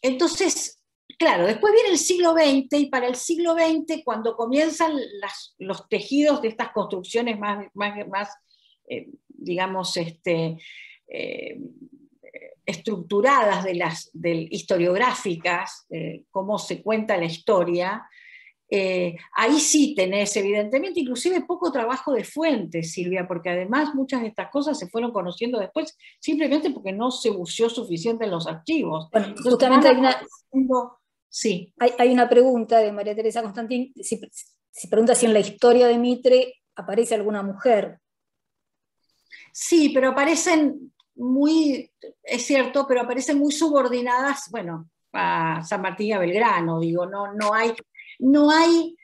Entonces, claro, después viene el siglo XX, y para el siglo XX, cuando comienzan los tejidos de estas construcciones más digamos, estructuradas historiográficas, cómo se cuenta la historia, ahí sí tenés, evidentemente, inclusive poco trabajo de fuentes, Silvia, porque además muchas de estas cosas se fueron conociendo después, simplemente porque no se buceó suficiente en los archivos. Bueno, entonces, justamente sí. Hay una pregunta de María Teresa Constantín, si pregunta si en la historia de Mitre aparece alguna mujer. Sí, pero aparecen muy, es cierto, pero aparecen muy subordinadas, bueno, a San Martín y a Belgrano, digo, no hay,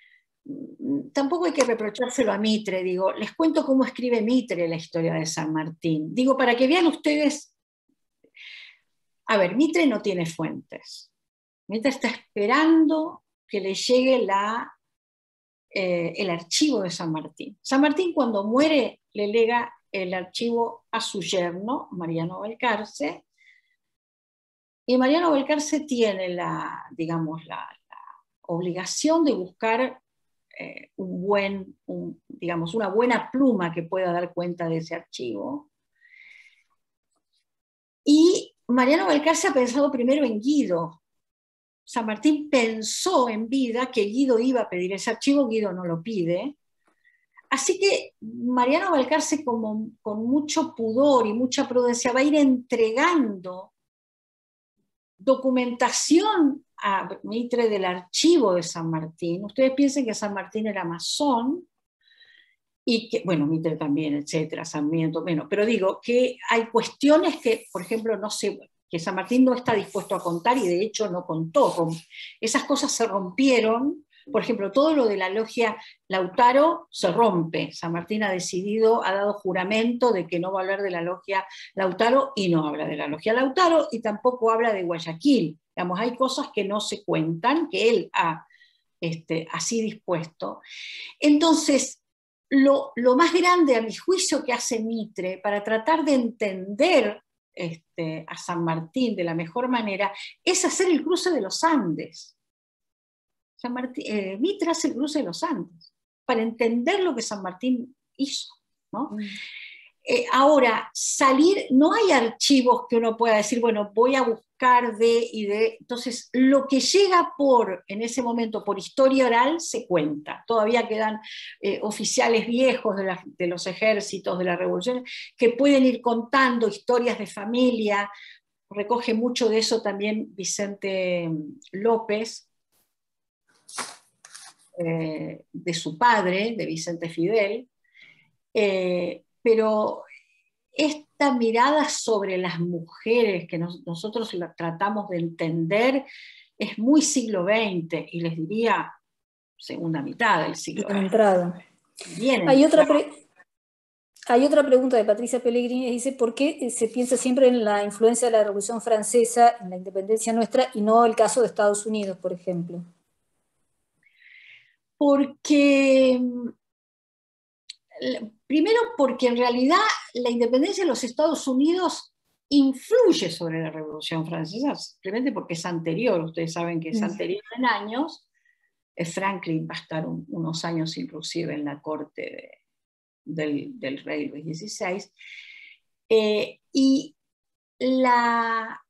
tampoco hay que reprochárselo a Mitre, digo, les cuento cómo escribe Mitre la historia de San Martín, digo, para que vean ustedes, a ver, Mitre no tiene fuentes, Mitre está esperando que le llegue el archivo de San Martín. San Martín, cuando muere, le lega el archivo a su yerno, Mariano Balcarce, y Mariano Balcarce tiene digamos, la obligación de buscar digamos, una buena pluma que pueda dar cuenta de ese archivo. Y Mariano Balcarce ha pensado primero en Guido. San Martín pensó en vida que Guido iba a pedir ese archivo, Guido no lo pide. Así que Mariano Balcarce, con mucho pudor y mucha prudencia, va a ir entregando documentación a Mitre del archivo de San Martín. Ustedes piensen que San Martín era masón, y que, bueno, Mitre también, etcétera, Sarmiento, bueno, pero digo que hay cuestiones que, por ejemplo, no sé, que San Martín no está dispuesto a contar, y de hecho no contó. Esas cosas se rompieron. Por ejemplo, todo lo de la logia Lautaro se rompe. San Martín ha dado juramento de que no va a hablar de la logia Lautaro, y no habla de la logia Lautaro, y tampoco habla de Guayaquil. Digamos, hay cosas que no se cuentan, que él ha así dispuesto. Entonces, lo más grande, a mi juicio, que hace Mitre para tratar de entender a San Martín de la mejor manera, es hacer el cruce de los Andes. Mitre hace el cruce de los Andes para entender lo que San Martín hizo, ¿no? Ahora, no hay archivos que uno pueda decir, bueno, voy a buscar entonces lo que llega en ese momento por historia oral se cuenta. Todavía quedan oficiales viejos de los ejércitos, de la revolución, que pueden ir contando historias de familia. Recoge mucho de eso también Vicente López, de su padre, de Vicente Fidel, pero esta mirada sobre las mujeres que nosotros la tratamos de entender es muy siglo XX, y les diría segunda mitad del siglo XX. Hay otra pregunta de Patricia Pellegrini, dice, ¿por qué se piensa siempre en la influencia de la Revolución Francesa en la independencia nuestra y no el caso de Estados Unidos, por ejemplo? Primero porque en realidad la independencia de los Estados Unidos influye sobre la Revolución Francesa, simplemente porque es anterior. Ustedes saben que es anterior en años. Franklin va a estar unos años inclusive en la corte del rey Luis XVI. Y la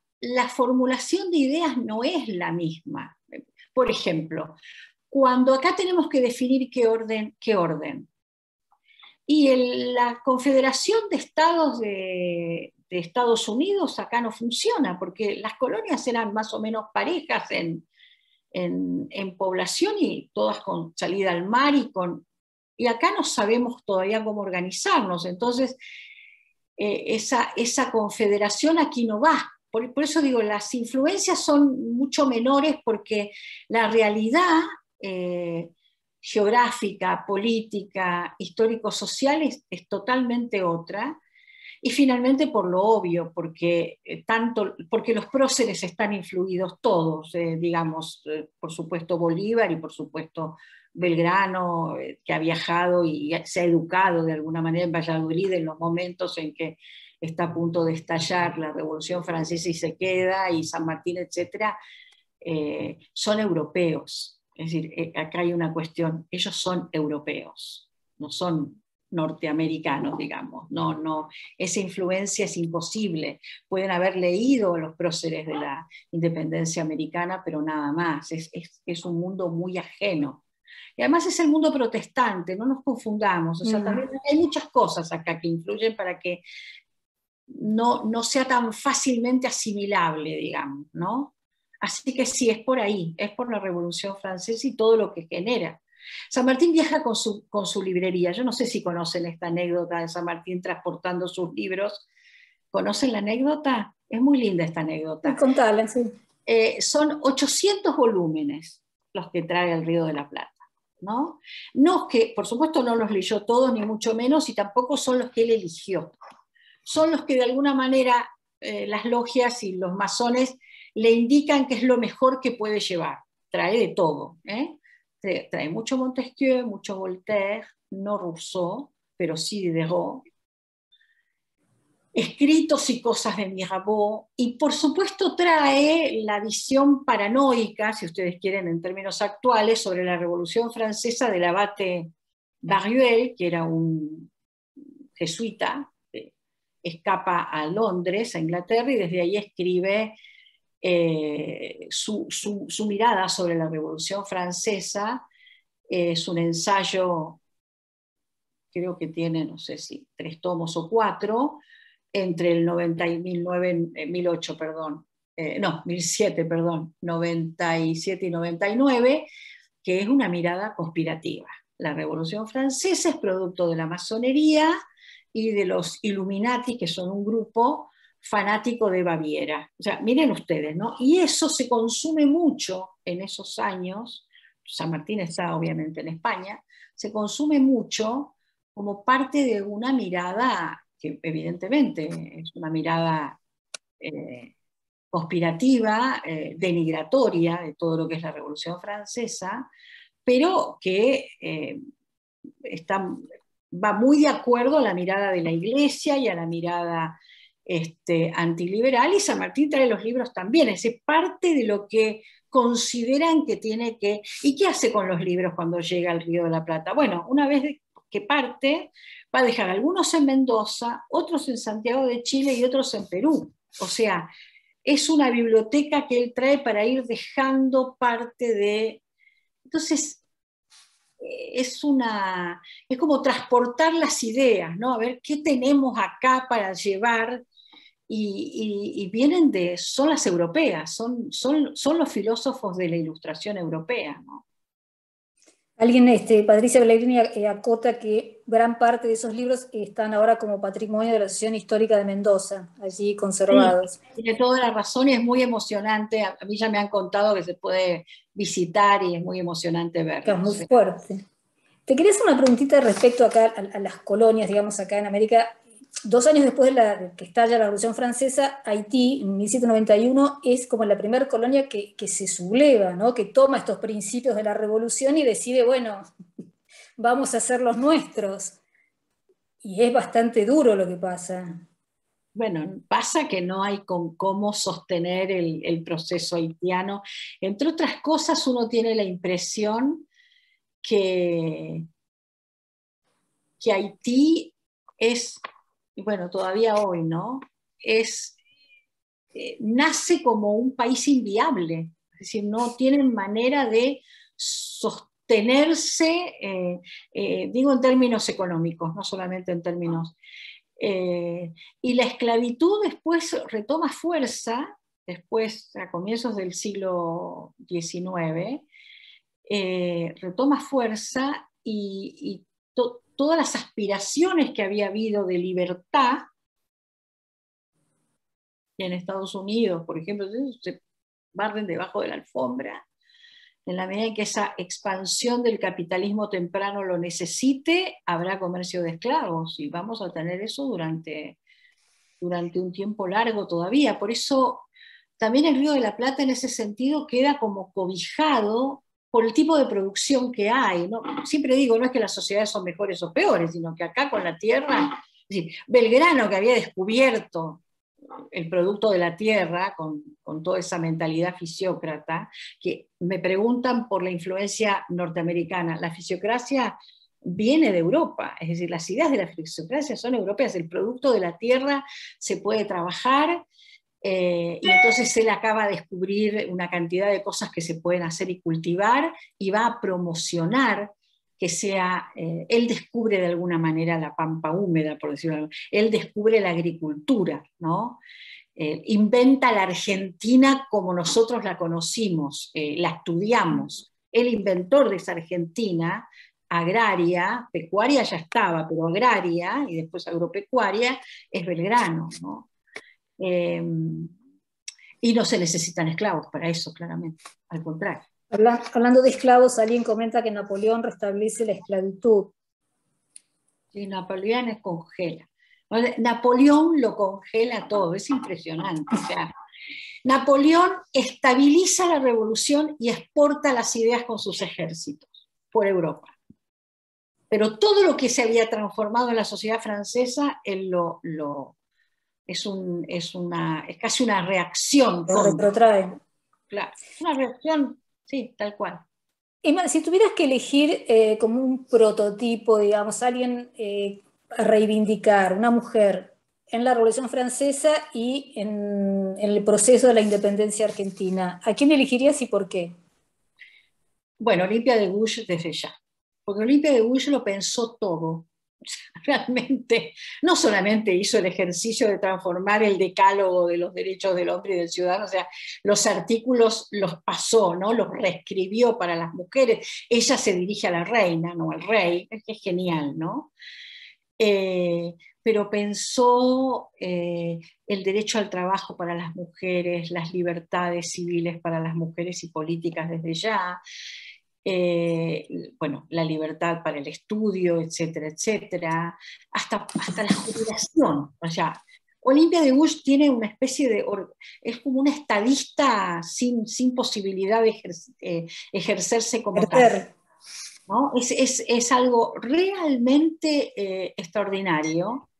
formulación de ideas no es la misma. Por ejemplo, cuando acá tenemos que definir qué orden. Y la Confederación de Estados de Estados Unidos acá no funciona, porque las colonias eran más o menos parejas en población, y todas con salida al mar, y acá no sabemos todavía cómo organizarnos. Entonces, esa confederación aquí no va. Por eso digo, las influencias son mucho menores, porque la realidad geográfica, política, histórico-social es totalmente otra. Y finalmente, por lo obvio, porque los próceres están influidos todos, digamos, por supuesto Bolívar, y por supuesto Belgrano, que ha viajado y se ha educado de alguna manera en Valladolid en los momentos en que está a punto de estallar la Revolución Francesa y se queda, y San Martín, etc. son europeos. Es decir, acá hay una cuestión, ellos son europeos, no son norteamericanos, digamos. No, esa influencia es imposible. Pueden haber leído los próceres de la independencia americana, pero nada más. Es un mundo muy ajeno. Y además es el mundo protestante, no nos confundamos. O sea, también hay muchas cosas acá que influyen para que no sea tan fácilmente asimilable, digamos, ¿no? Así que sí, es por ahí, es por la Revolución Francesa y todo lo que genera. San Martín viaja con su librería. Yo no sé si conocen esta anécdota de San Martín transportando sus libros. ¿Conocen la anécdota? Es muy linda esta anécdota. Contala, sí. Son 800 volúmenes los que trae el Río de la Plata, ¿no? No es que, por supuesto, no los leyó todos, ni mucho menos, y tampoco son los que él eligió. Son los que de alguna manera las logias y los masones le indican que es lo mejor que puede llevar. Trae de todo, ¿eh? Trae mucho Montesquieu, mucho Voltaire, no Rousseau, pero sí Diderot, escritos y cosas de Mirabeau, y por supuesto trae la visión paranoica, si ustedes quieren en términos actuales, sobre la Revolución Francesa del abate Baruel, que era un jesuita, escapa a Londres, a Inglaterra, y desde ahí escribe su mirada sobre la Revolución Francesa. Es un ensayo, creo que tiene, no sé si 3 tomos o 4, entre el 90 y 1008, perdón, no, 1007, perdón, 97 y 99, que es una mirada conspirativa. La Revolución Francesa es producto de la masonería y de los Illuminati, que son un grupo fanático de Baviera. O sea, miren ustedes, ¿no? Y eso se consume mucho en esos años. San Martín está obviamente en España, se consume mucho como parte de una mirada que evidentemente es una mirada conspirativa, denigratoria de todo lo que es la Revolución Francesa, pero que va muy de acuerdo a la mirada de la Iglesia y a la mirada antiliberal, y San Martín trae los libros también, es parte de lo que consideran que tiene que... ¿Y qué hace con los libros cuando llega al Río de la Plata? Bueno, una vez que parte, va a dejar algunos en Mendoza, otros en Santiago de Chile y otros en Perú. O sea, es una biblioteca que él trae para ir dejando parte de... Entonces, es como transportar las ideas, ¿no? A ver, ¿qué tenemos acá para llevar? Y vienen son las europeas, son los filósofos de la Ilustración europea, ¿no? Alguien, Patricia Pellegrini, acota que gran parte de esos libros están ahora como patrimonio de la Asociación Histórica de Mendoza, allí conservados. Sí, tiene toda la razón y es muy emocionante. A mí ya me han contado que se puede visitar y es muy emocionante verlo. Es muy fuerte. Te quería hacer una preguntita respecto acá a las colonias, digamos, acá en América. 2 años después de que estalla la Revolución Francesa, Haití, en 1791, es como la primera colonia que se subleva, ¿no? Que toma estos principios de la Revolución y decide, bueno, vamos a hacer los nuestros. Y es bastante duro lo que pasa. Bueno, pasa que no hay cómo sostener el proceso haitiano. Entre otras cosas, uno tiene la impresión que Haití es, bueno, todavía hoy, ¿no? Nace como un país inviable, es decir, no tienen manera de sostenerse, digo en términos económicos, no solamente en términos... y la esclavitud después retoma fuerza, después a comienzos del siglo XIX, retoma fuerza y todas las aspiraciones que había habido de libertad en Estados Unidos, por ejemplo, se barren debajo de la alfombra. En la medida en que esa expansión del capitalismo temprano lo necesite, habrá comercio de esclavos y vamos a tener eso durante un tiempo largo todavía. Por eso también el Río de la Plata en ese sentido queda como cobijado por el tipo de producción que hay, ¿no? Siempre digo, no es que las sociedades son mejores o peores, sino que acá con la tierra, es decir, Belgrano, que había descubierto el producto de la tierra, con toda esa mentalidad fisiócrata, que me preguntan por la influencia norteamericana. La fisiocracia viene de Europa, es decir, las ideas de la fisiocracia son europeas, el producto de la tierra se puede trabajar, y entonces él acaba de descubrir una cantidad de cosas que se pueden hacer y cultivar, y va a promocionar que sea, él descubre de alguna manera la pampa húmeda, por decirlo así, él descubre la agricultura, ¿no? Inventa la Argentina como nosotros la conocimos, la estudiamos. El inventor de esa Argentina agraria, pecuaria ya estaba, pero agraria y después agropecuaria, es Belgrano, ¿no? Y no se necesitan esclavos para eso, claramente, al contrario. Hablando de esclavos, alguien comenta que Napoleón restablece la esclavitud. Sí, Napoleón congela. Napoleón lo congela todo, es impresionante. O sea, Napoleón estabiliza la revolución y exporta las ideas con sus ejércitos por Europa. Pero todo lo que se había transformado en la sociedad francesa, él es casi una reacción. Lo retrotrae. Claro, una reacción, sí, tal cual. Emma, si tuvieras que elegir como un prototipo, digamos, alguien a reivindicar, una mujer en la Revolución Francesa y en el proceso de la independencia argentina, ¿a quién elegirías y por qué? Bueno, Olimpia de Gouges desde ya, porque Olimpia de Gouges lo pensó todo. Realmente, no solamente hizo el ejercicio de transformar el decálogo de los derechos del hombre y del ciudadano, o sea, los artículos los pasó, ¿no? Los reescribió para las mujeres. Ella se dirige a la reina, no al rey, es genial, ¿no? Pero pensó el derecho al trabajo para las mujeres, las libertades civiles para las mujeres y políticas desde ya, bueno, la libertad para el estudio, etcétera, etcétera, hasta la jubilación. O sea, Olimpia de Gouges tiene una especie de, es como una estadista sin posibilidad de ejercerse como tal, ¿no? Es algo realmente extraordinario.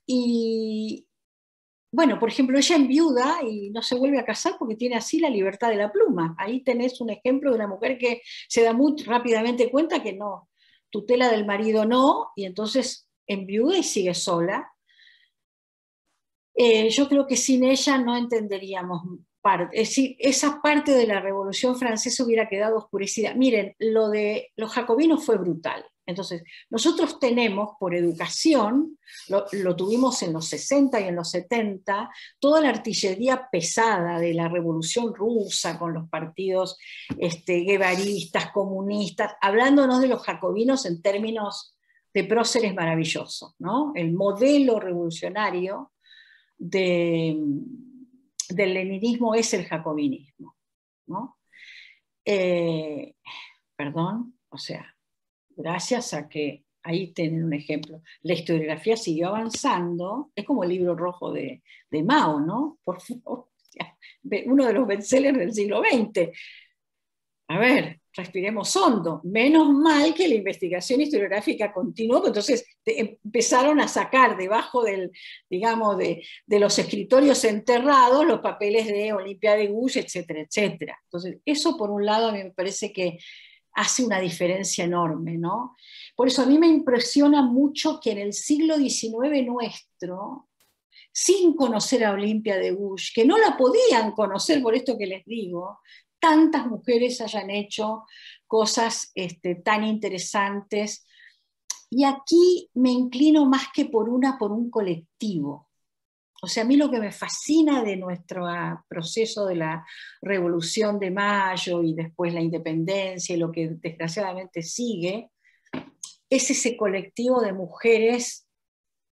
Y bueno, por ejemplo, ella enviuda y no se vuelve a casar porque tiene así la libertad de la pluma. Ahí tenés un ejemplo de una mujer que se da muy rápidamente cuenta que no, tutela del marido no, y entonces enviuda y sigue sola. Yo creo que sin ella no entenderíamos es decir, esa parte de la Revolución Francesa hubiera quedado oscurecida. Miren, lo de los jacobinos fue brutal. Entonces, nosotros tenemos por educación, lo tuvimos en los 60 y en los 70, toda la artillería pesada de la Revolución Rusa con los partidos guevaristas, comunistas, hablándonos de los jacobinos en términos de próceres maravillosos, ¿no? El modelo revolucionario del leninismo es el jacobinismo, ¿no? Perdón, o sea, gracias a que ahí tienen un ejemplo. La historiografía siguió avanzando, es como el libro rojo de Mao, ¿no? Por favor, uno de los bestsellers del siglo XX. A ver, respiremos hondo. Menos mal que la investigación historiográfica continuó, entonces empezaron a sacar debajo del, digamos, de los escritorios enterrados los papeles de Olimpia de Gouges, etcétera, etcétera. Entonces, eso por un lado a mí me parece que hace una diferencia enorme, ¿no? Por eso a mí me impresiona mucho que en el siglo XIX nuestro, sin conocer a Olimpia de Gouges, que no la podían conocer por esto que les digo, tantas mujeres hayan hecho cosas tan interesantes. Y aquí me inclino más que por un colectivo. O sea, a mí lo que me fascina de nuestro proceso de la Revolución de Mayo y después la independencia y lo que desgraciadamente sigue, es ese colectivo de mujeres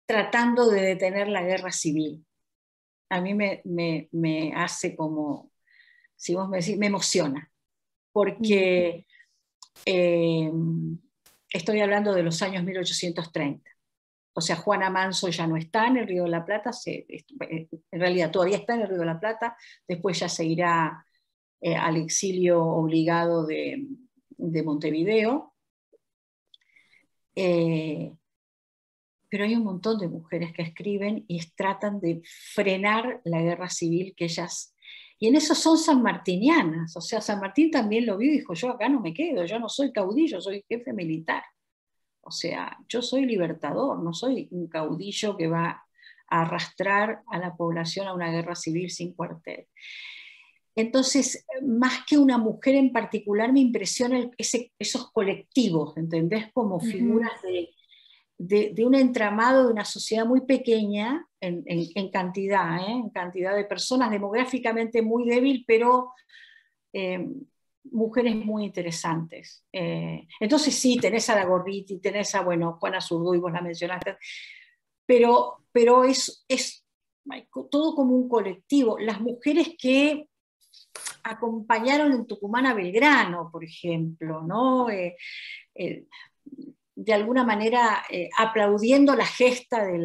tratando de detener la guerra civil. A mí me hace como, si vos me decís, me emociona, porque estoy hablando de los años 1830. O sea, Juana Manso ya no está en el Río de la Plata, en realidad todavía está en el Río de la Plata, después ya se irá al exilio obligado de Montevideo. pero hay un montón de mujeres que escriben y tratan de frenar la guerra civil que ellas... Y en eso son sanmartinianas, o sea, San Martín también lo vio y dijo, yo acá no me quedo, yo no soy caudillo, soy jefe militar. O sea, yo soy libertador, no soy un caudillo que va a arrastrar a la población a una guerra civil sin cuartel. Entonces, más que una mujer en particular, me impresiona esos colectivos, ¿entendés? Como figuras de un entramado de una sociedad muy pequeña en cantidad, en cantidad de personas, demográficamente muy débil, pero mujeres muy interesantes. Entonces sí, tenés a la Gorriti, tenés a, bueno, Juana Zurduy, vos la mencionaste, pero es todo como un colectivo. Las mujeres que acompañaron en Tucumán a Belgrano, por ejemplo, ¿no? De alguna manera aplaudiendo la gesta de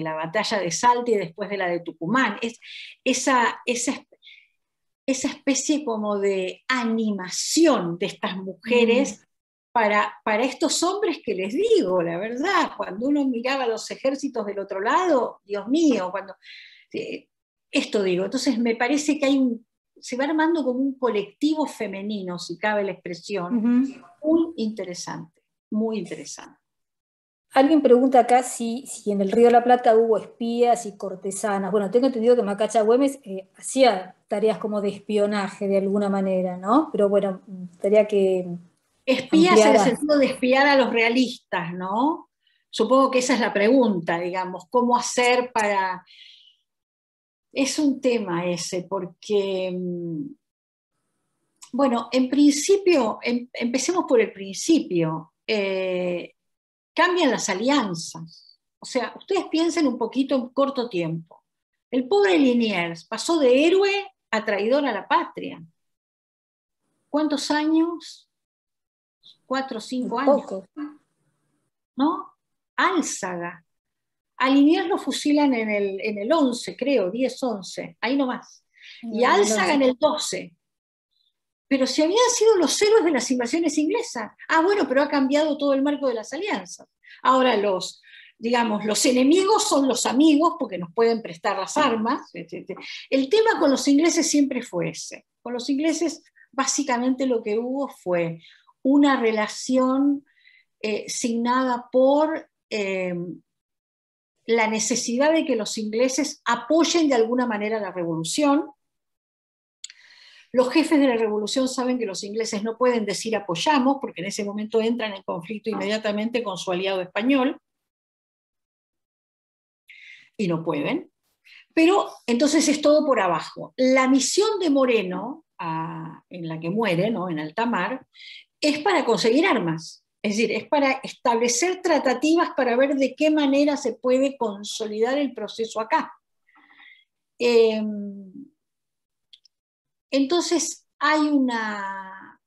la batalla de Salta y después de la de Tucumán. Esa especie como de animación de estas mujeres para estos hombres que les digo, la verdad, cuando uno miraba los ejércitos del otro lado, Dios mío, esto digo, entonces me parece que se va armando como un colectivo femenino, si cabe la expresión, muy interesante, muy interesante. Alguien pregunta acá si en el Río de la Plata hubo espías y cortesanas. Bueno, tengo entendido que Macacha Güemes hacía tareas como de espionaje de alguna manera, ¿no? Pero bueno, gustaría que espías en el sentido de espiar a los realistas, ¿no? Supongo que esa es la pregunta, digamos, ¿cómo hacer para...? Es un tema ese, porque, bueno, en principio, empecemos por el principio, cambian las alianzas. O sea, ustedes piensen un poquito en corto tiempo. El pobre Liniers pasó de héroe a traidor a la patria. ¿Cuántos años? 4 o 5 años. Poco. ¿No? Álzaga. A Liniers lo fusilan en el 11, creo, 10-11, ahí nomás. Y Álzaga en el 12. Pero si habían sido los héroes de las invasiones inglesas. Ah, bueno, pero ha cambiado todo el marco de las alianzas. Ahora digamos, los enemigos son los amigos porque nos pueden prestar las armas. El tema con los ingleses siempre fue ese. Con los ingleses básicamente lo que hubo fue una relación signada por la necesidad de que los ingleses apoyen de alguna manera la revolución. Los jefes de la revolución saben que los ingleses no pueden decir apoyamos, porque en ese momento entran en conflicto inmediatamente con su aliado español, y no pueden. Pero entonces es todo por abajo. La misión de Moreno, en la que muere, ¿no?, en alta mar, es para conseguir armas. Es decir, es para establecer tratativas para ver de qué manera se puede consolidar el proceso acá. Entonces hay una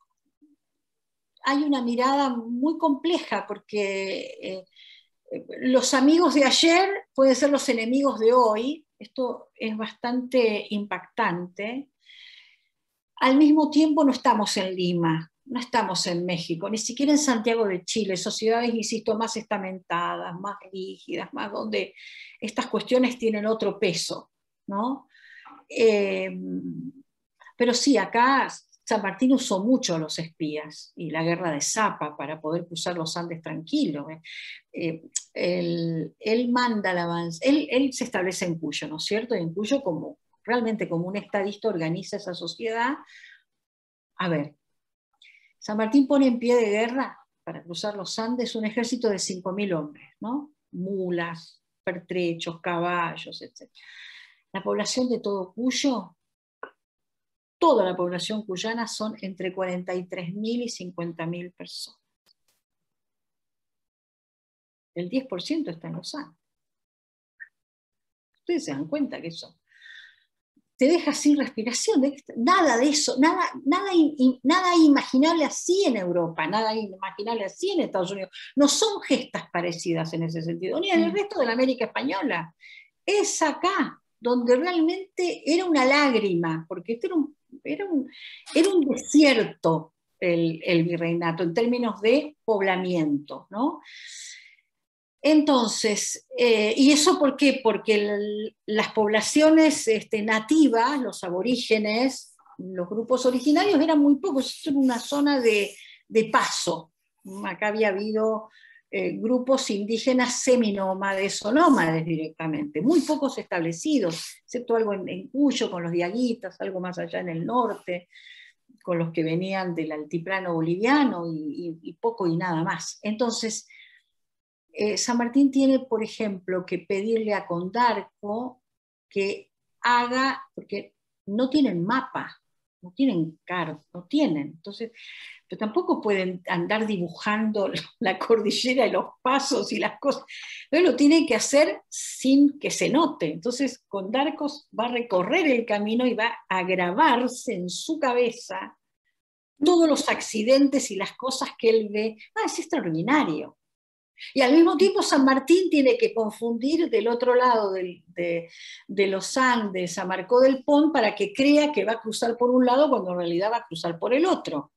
mirada muy compleja, porque los amigos de ayer pueden ser los enemigos de hoy. Esto es bastante impactante. Al mismo tiempo no estamos en Lima, no estamos en México, ni siquiera en Santiago de Chile, sociedades, insisto, más estamentadas, más rígidas, más donde estas cuestiones tienen otro peso, ¿no? Pero sí, acá San Martín usó mucho a los espías y la guerra de Zapa para poder cruzar los Andes tranquilo. Él manda el avance, él se establece en Cuyo, ¿no es cierto? Y en Cuyo realmente como un estadista organiza esa sociedad. A ver, San Martín pone en pie de guerra para cruzar los Andes un ejército de 5.000 hombres, ¿no? Mulas, pertrechos, caballos, etc. La población de todo Cuyo, toda la población cuyana, son entre 43.000 y 50.000 personas. El 10% está en los Andes. Ustedes se dan cuenta que eso te deja sin respiración. Nada de eso, nada imaginable así en Europa, nada imaginable así en Estados Unidos. No son gestas parecidas en ese sentido, ni en el resto de la América Española. Es acá donde realmente era una lágrima, porque este era un desierto el virreinato en términos de poblamiento, ¿no? Entonces, ¿y eso por qué? Porque las poblaciones nativas, los aborígenes, los grupos originarios eran muy pocos, era una zona de paso. Acá había habido grupos indígenas seminómades o nómades directamente, muy pocos establecidos, excepto algo en Cuyo, con los diaguitas, algo más allá en el norte, con los que venían del altiplano boliviano y poco y nada más. Entonces, San Martín tiene, por ejemplo, que pedirle a Condarco que haga, porque no tienen mapa, no tienen carta, no tienen. Entonces, pero tampoco pueden andar dibujando la cordillera y los pasos y las cosas. Entonces lo tienen que hacer sin que se note. Entonces Condarco va a recorrer el camino y va a grabarse en su cabeza todos los accidentes y las cosas que él ve. Es extraordinario. Y al mismo tiempo San Martín tiene que confundir del otro lado de los Andes a Marcó del Pont para que crea que va a cruzar por un lado cuando en realidad va a cruzar por el otro.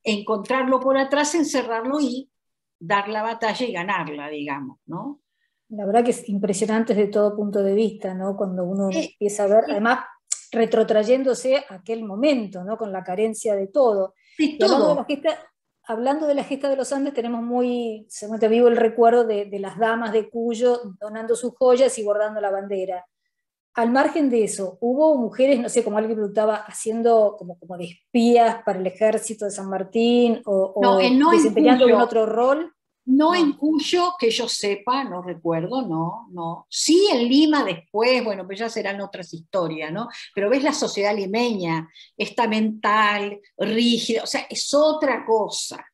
Encontrarlo por atrás, encerrarlo y dar la batalla y ganarla, digamos, ¿no? La verdad que es impresionante desde todo punto de vista, ¿no? Cuando uno empieza a ver, además retrotrayéndose a aquel momento, ¿no? Con la carencia de todo. Sí, Y hablando de todo. hablando de la gesta de los Andes, tenemos muy, seguramente vivo el recuerdo de las damas de Cuyo donando sus joyas y bordando la bandera. Al margen de eso, ¿hubo mujeres, no sé, como alguien preguntaba, haciendo como de espías para el ejército de San Martín No, o no en desempeñando algún Cuyo. otro rol? No en No. Cuyo, que yo sepa, no recuerdo, no. Sí en Lima después, bueno, pues ya serán otras historias, ¿no? Pero ves la sociedad limeña, estamental, rígida, o sea, es otra cosa,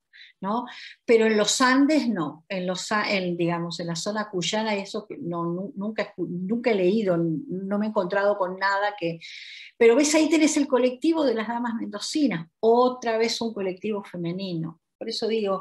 ¿no? Pero en los Andes no, digamos, en la zona cuyana eso no, nunca he leído, no me he encontrado con nada que... Pero ves, ahí tenés el colectivo de las damas mendocinas, otra vez un colectivo femenino. Por eso digo...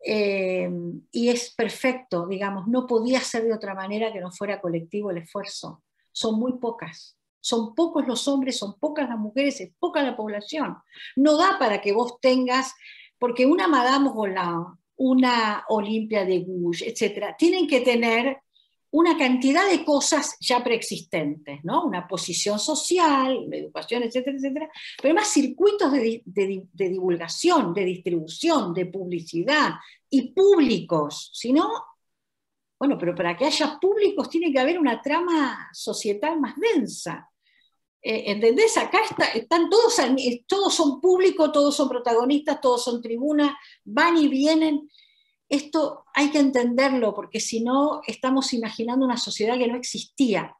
y es perfecto, digamos, no podía ser de otra manera que no fuera colectivo el esfuerzo. Son muy pocas, son pocos los hombres, son pocas las mujeres, es poca la población. No da para que vos tengas, porque una Madame Roland, una Olimpia de Gouges, etcétera, tienen que tener una cantidad de cosas ya preexistentes, ¿no? Una posición social, una educación, etcétera, etcétera, pero más circuitos de divulgación, de distribución, de publicidad y públicos. Si no, bueno, pero para que haya públicos tiene que haber una trama societal más densa. ¿Entendés? Acá están todos son públicos, todos son protagonistas, todos son tribunas, van y vienen. Esto hay que entenderlo, porque si no, estamos imaginando una sociedad que no existía.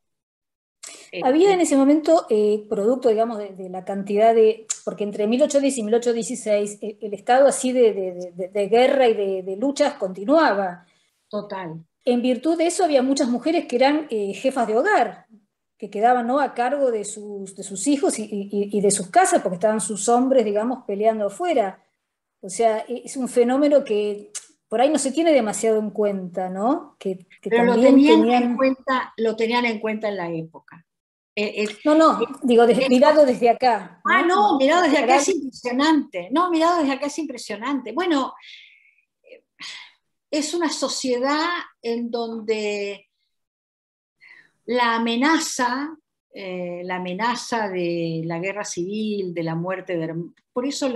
Había en ese momento, producto, digamos, de la cantidad de... Porque entre 1810 y 1816 el estado así de guerra y de luchas continuaba. Total. En virtud de eso había muchas mujeres que eran jefas de hogar, que quedaban, ¿no?, a cargo de sus hijos y de sus casas, porque estaban sus hombres, digamos, peleando afuera. O sea, es un fenómeno que por ahí no se tiene demasiado en cuenta, ¿no? Que Pero también tenían... lo tenían en cuenta en la época. No, digo, mirado desde acá, ¿no? No, mirado En desde acá general, es impresionante. No, mirado desde acá es impresionante. Bueno, es una sociedad en donde la amenaza de la guerra civil, de la muerte, por eso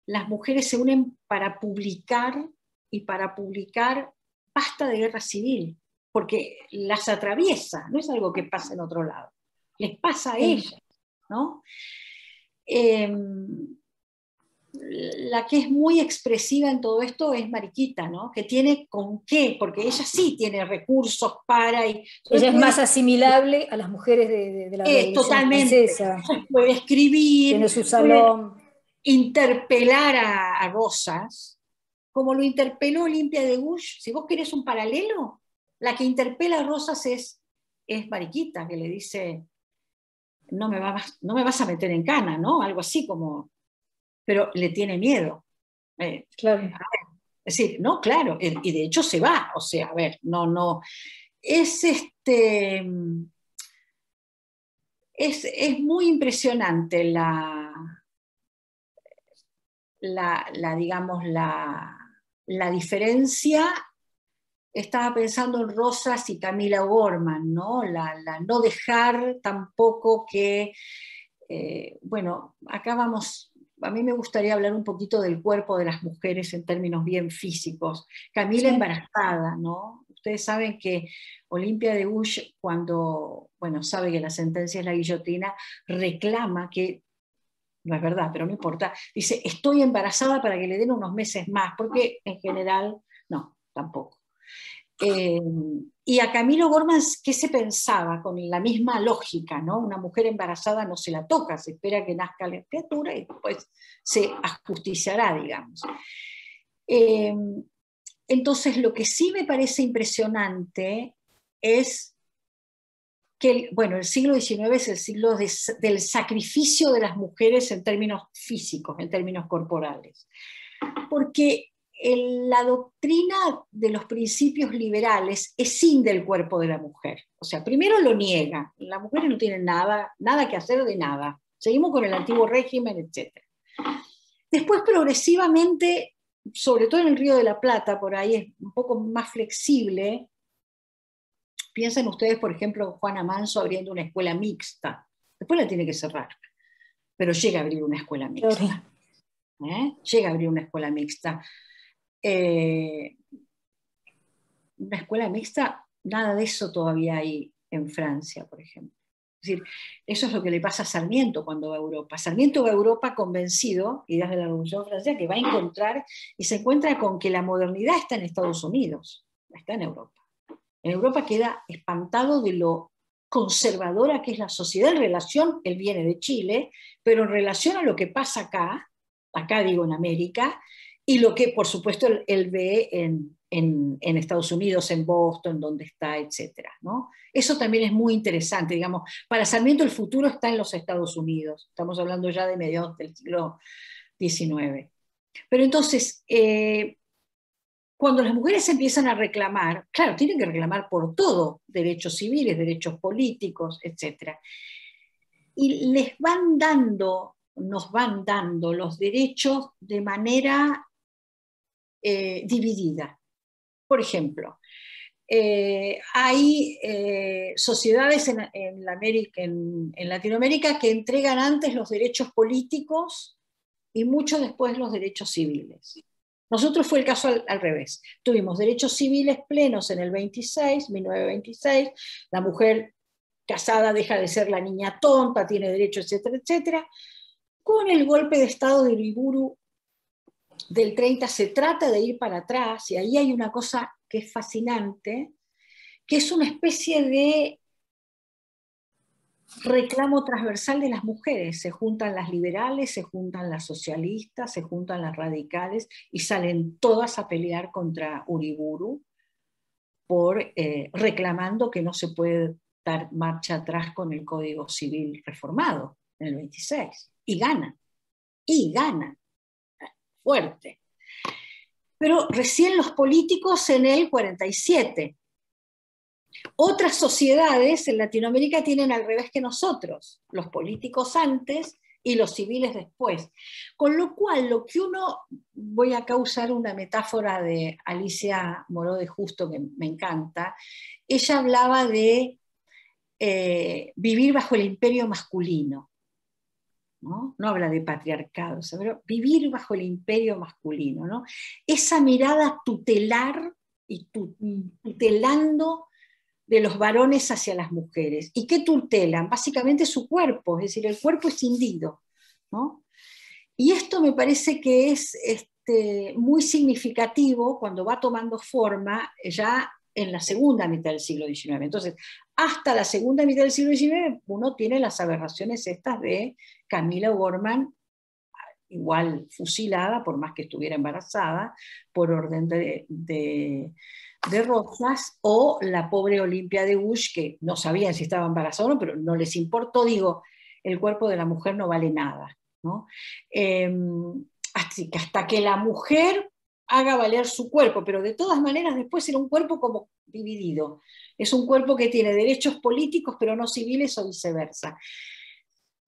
las mujeres se unen para publicar, y para publicar basta de guerra civil, porque las atraviesa, no es algo que pasa en otro lado, les pasa a ellas, ¿no? La que es muy expresiva en todo esto es Mariquita, ¿no? Que tiene con qué, porque ella sí tiene recursos para... ella es más asimilable a las mujeres de la Revolución totalmente. Francesa. Puede escribir, Tiene su puede salón. interpelar a Rosas, como lo interpeló Olimpia de Gouges. Si vos querés un paralelo, la que interpela a Rosas es Mariquita, que le dice, no me vas a meter en cana, ¿no? Algo así como... Pero le tiene miedo. Claro. Es decir, no, claro, y de hecho se va, o sea, a ver, no. Es es muy impresionante digamos, la diferencia estaba pensando en Rosas y Camila Gorman, ¿no? La no dejar tampoco que, bueno, acá vamos, a mí me gustaría hablar un poquito del cuerpo de las mujeres en términos bien físicos. Camila Sí. embarazada, ¿no? Ustedes saben que Olimpia de Gouges, cuando, bueno, sabe que la sentencia es la guillotina, reclama que, no es verdad, pero no importa, dice, estoy embarazada para que le den unos meses más, porque en general, no, tampoco. Y a Camilo Gorman, ¿qué se pensaba? Con la misma lógica, ¿no? Una mujer embarazada no se la toca, se espera que nazca la criatura y después se ajusticiará, digamos. Entonces, lo que sí me parece impresionante es que, bueno, el siglo XIX es el siglo del sacrificio de las mujeres en términos físicos, en términos corporales. Porque la doctrina de los principios liberales escinde el cuerpo de la mujer. O sea, primero lo niega. Las mujeres no tienen nada que hacer de nada. Seguimos con el antiguo régimen, etc. Después, progresivamente, sobre todo en el Río de la Plata, por ahí es un poco más flexible. Piensen ustedes, por ejemplo, Juana Manso abriendo una escuela mixta. Después la tiene que cerrar, pero llega a abrir una escuela mixta. Llega a abrir una escuela mixta. Una escuela mixta, nada de eso todavía hay en Francia, por ejemplo. Es decir, eso es lo que le pasa a Sarmiento cuando va a Europa. Sarmiento va a Europa convencido, ideas de la Revolución Francesa, que va a encontrar y se encuentra con que la modernidad está en Estados Unidos, no está en Europa. En Europa queda espantado de lo conservadora que es la sociedad en relación, él viene de Chile, pero en relación a lo que pasa acá digo en América, y lo que por supuesto él ve en Estados Unidos, en Boston, donde está, etc., ¿no? Eso también es muy interesante, digamos. Para Sarmiento el futuro está en los Estados Unidos, estamos hablando ya de mediados del siglo XIX. Pero entonces, cuando las mujeres empiezan a reclamar, claro, tienen que reclamar por todo, derechos civiles, derechos políticos, etc. Y nos van dando los derechos de manera dividida. Por ejemplo, hay sociedades en Latinoamérica que entregan antes los derechos políticos y mucho después los derechos civiles. Nosotros fue el caso al revés. Tuvimos derechos civiles plenos en el 1926, la mujer casada deja de ser la niña tonta, tiene derechos, etcétera, etcétera. Con el golpe de Estado de Uriburu del 30 se trata de ir para atrás, y ahí hay una cosa que es fascinante, que es una especie de reclamo transversal de las mujeres. Se juntan las liberales, se juntan las socialistas, se juntan las radicales, y salen todas a pelear contra Uriburu, reclamando que no se puede dar marcha atrás con el Código Civil reformado en el 26. Y ganan. Fuerte. Pero recién los políticos en el 47. Otras sociedades en Latinoamérica tienen al revés que nosotros, los políticos antes y los civiles después. Con lo cual, voy acá a usar una metáfora de Alicia Moró de Justo que me encanta, ella hablaba de vivir bajo el imperio masculino. ¿No? No habla de patriarcado, pero vivir bajo el imperio masculino, ¿no? Esa mirada tutelar y tutelando de los varones hacia las mujeres. ¿Y qué tutelan? Básicamente su cuerpo, es decir, el cuerpo escindido, ¿no? Y esto me parece que es muy significativo cuando va tomando forma ya en la segunda mitad del siglo XIX. Entonces, hasta la segunda mitad del siglo XIX uno tiene las aberraciones estas de Camila Gorman, igual fusilada, por más que estuviera embarazada, por orden de Rosas, o la pobre Olimpia de Gouges, que no sabían si estaba embarazada o no, pero no les importó. Digo, el cuerpo de la mujer no vale nada, ¿no? Así que hasta que la mujer haga valer su cuerpo, pero de todas maneras después era un cuerpo como dividido. Es un cuerpo que tiene derechos políticos pero no civiles, o viceversa.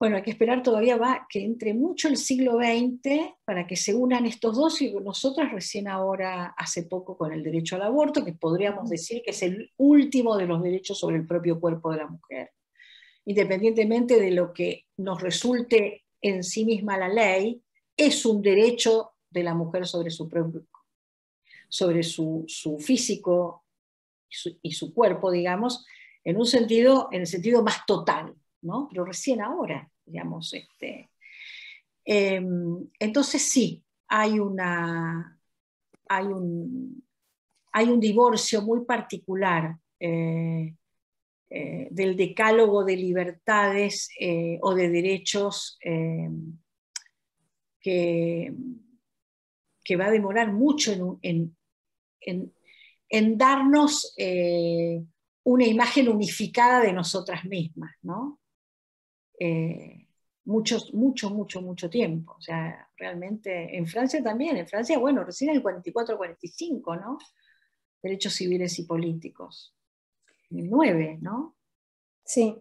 Bueno, hay que esperar todavía que entre mucho el siglo XX para que se unan estos dos, y nosotras recién ahora, hace poco, con el derecho al aborto, que podríamos decir que es el último de los derechos sobre el propio cuerpo de la mujer. Independientemente de lo que nos resulte en sí misma la ley, es un derecho de la mujer sobre su propio, sobre su físico y su cuerpo, digamos, en un sentido, en el sentido más total, ¿no? Pero recién ahora, digamos. Entonces sí, hay un divorcio muy particular del decálogo de libertades o de derechos que va a demorar mucho en darnos una imagen unificada de nosotras mismas, ¿no? Mucho tiempo. O sea, realmente, en Francia también, en Francia, bueno, recién en el 44-45, ¿no? Derechos civiles y políticos. En el 9, ¿no? Sí.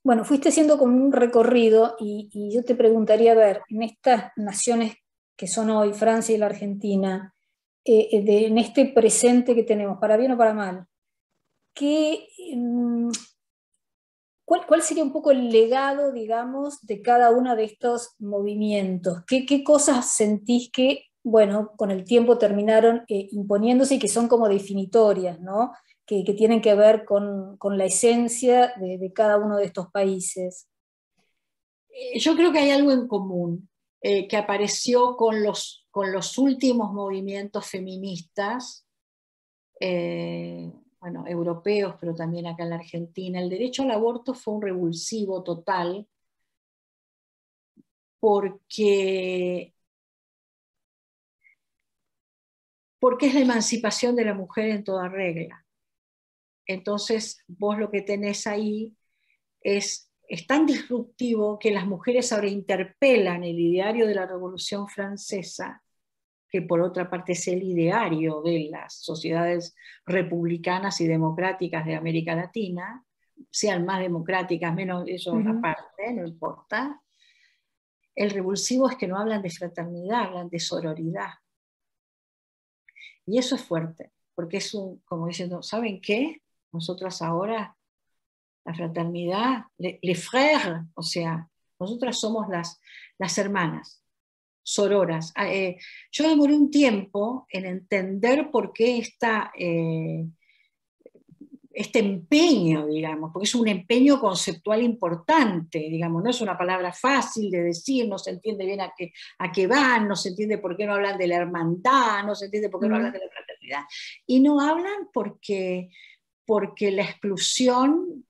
Bueno, fuiste haciendo como un recorrido y yo te preguntaría, a ver, en estas naciones que son hoy, Francia y la Argentina, en este presente que tenemos, para bien o para mal, ¿cuál sería un poco el legado, digamos, de cada uno de estos movimientos? ¿Qué cosas sentís que, bueno, con el tiempo terminaron imponiéndose y que son como definitorias, ¿no? Que tienen que ver con la esencia de cada uno de estos países? Yo creo que hay algo en común que apareció con los últimos movimientos feministas, bueno, europeos, pero también acá en la Argentina. El derecho al aborto fue un revulsivo total, porque es la emancipación de la mujer en toda regla. Entonces, vos lo que tenés ahí es tan disruptivo que las mujeres ahora interpelan el ideario de la Revolución Francesa, que por otra parte es el ideario de las sociedades republicanas y democráticas de América Latina, sean más democráticas, menos, eso aparte, no importa. El revulsivo es que no hablan de fraternidad, hablan de sororidad. Y eso es fuerte, porque es como diciendo, ¿saben qué? Nosotras ahora, la fraternidad, les frères, o sea, nosotras somos las hermanas, sororas. Yo demoré un tiempo en entender por qué este empeño, digamos, porque es un empeño conceptual importante, digamos, no es una palabra fácil de decir, no se entiende bien a qué van, no se entiende por qué no hablan de la hermandad, no se entiende por qué no hablan de la fraternidad. Y no hablan porque la exclusión,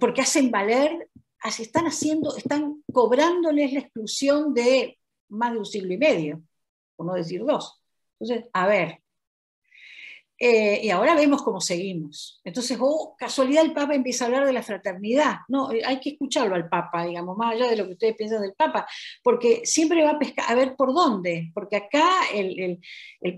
porque hacen valer, están cobrándoles la exclusión de más de un siglo y medio, por no decir 2. Entonces, a ver, y ahora vemos cómo seguimos. Entonces, casualidad, el Papa empieza a hablar de la fraternidad. No, hay que escucharlo al Papa, digamos, más allá de lo que ustedes piensan del Papa, porque siempre va a pescar, a ver por dónde, porque acá el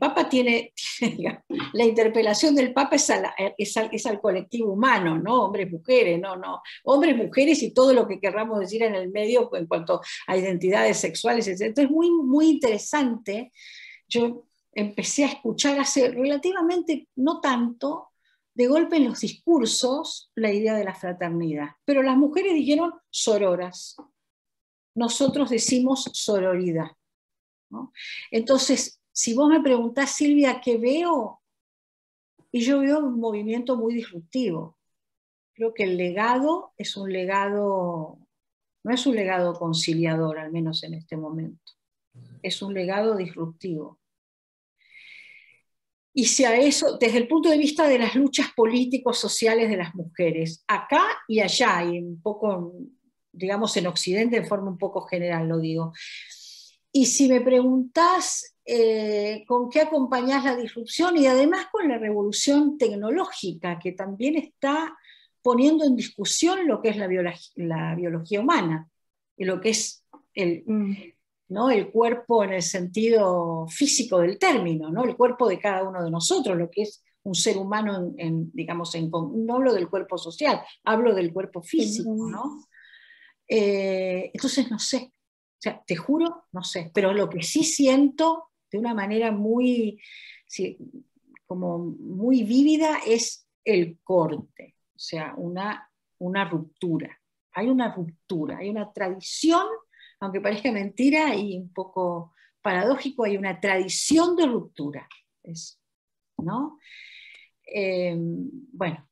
Papa tiene digamos, la interpelación del Papa es al colectivo humano, ¿no? Hombres, mujeres, no, hombres, mujeres y todo lo que querramos decir en el medio en cuanto a identidades sexuales, etc. Entonces, muy, muy interesante. Yo empecé a escuchar hace relativamente, no tanto, de golpe en los discursos, la idea de la fraternidad. Pero las mujeres dijeron sororas. Nosotros decimos sororidad, ¿no? Entonces, si vos me preguntás, Silvia, ¿qué veo? Y yo veo un movimiento muy disruptivo. Creo que el legado es un legado, no es un legado conciliador, al menos en este momento. Es un legado disruptivo. Y si a eso, desde el punto de vista de las luchas políticos sociales de las mujeres, acá y allá, y un poco, digamos, en Occidente, de forma un poco general lo digo. Y si me preguntás con qué acompañás la disrupción, y además con la revolución tecnológica, que también está poniendo en discusión lo que es la biología humana, y lo que es ¿no? El cuerpo en el sentido físico del término, ¿no? El cuerpo de cada uno de nosotros, lo que es un ser humano, digamos, no hablo del cuerpo social, hablo del cuerpo físico, ¿no? Entonces no sé, o sea, te juro, no sé, pero lo que sí siento de una manera muy, sí, como muy vívida es el corte, o sea, una ruptura. Hay una ruptura, hay una tradición, aunque parezca mentira y un poco paradójico, hay una tradición de ruptura, ¿no? Bueno.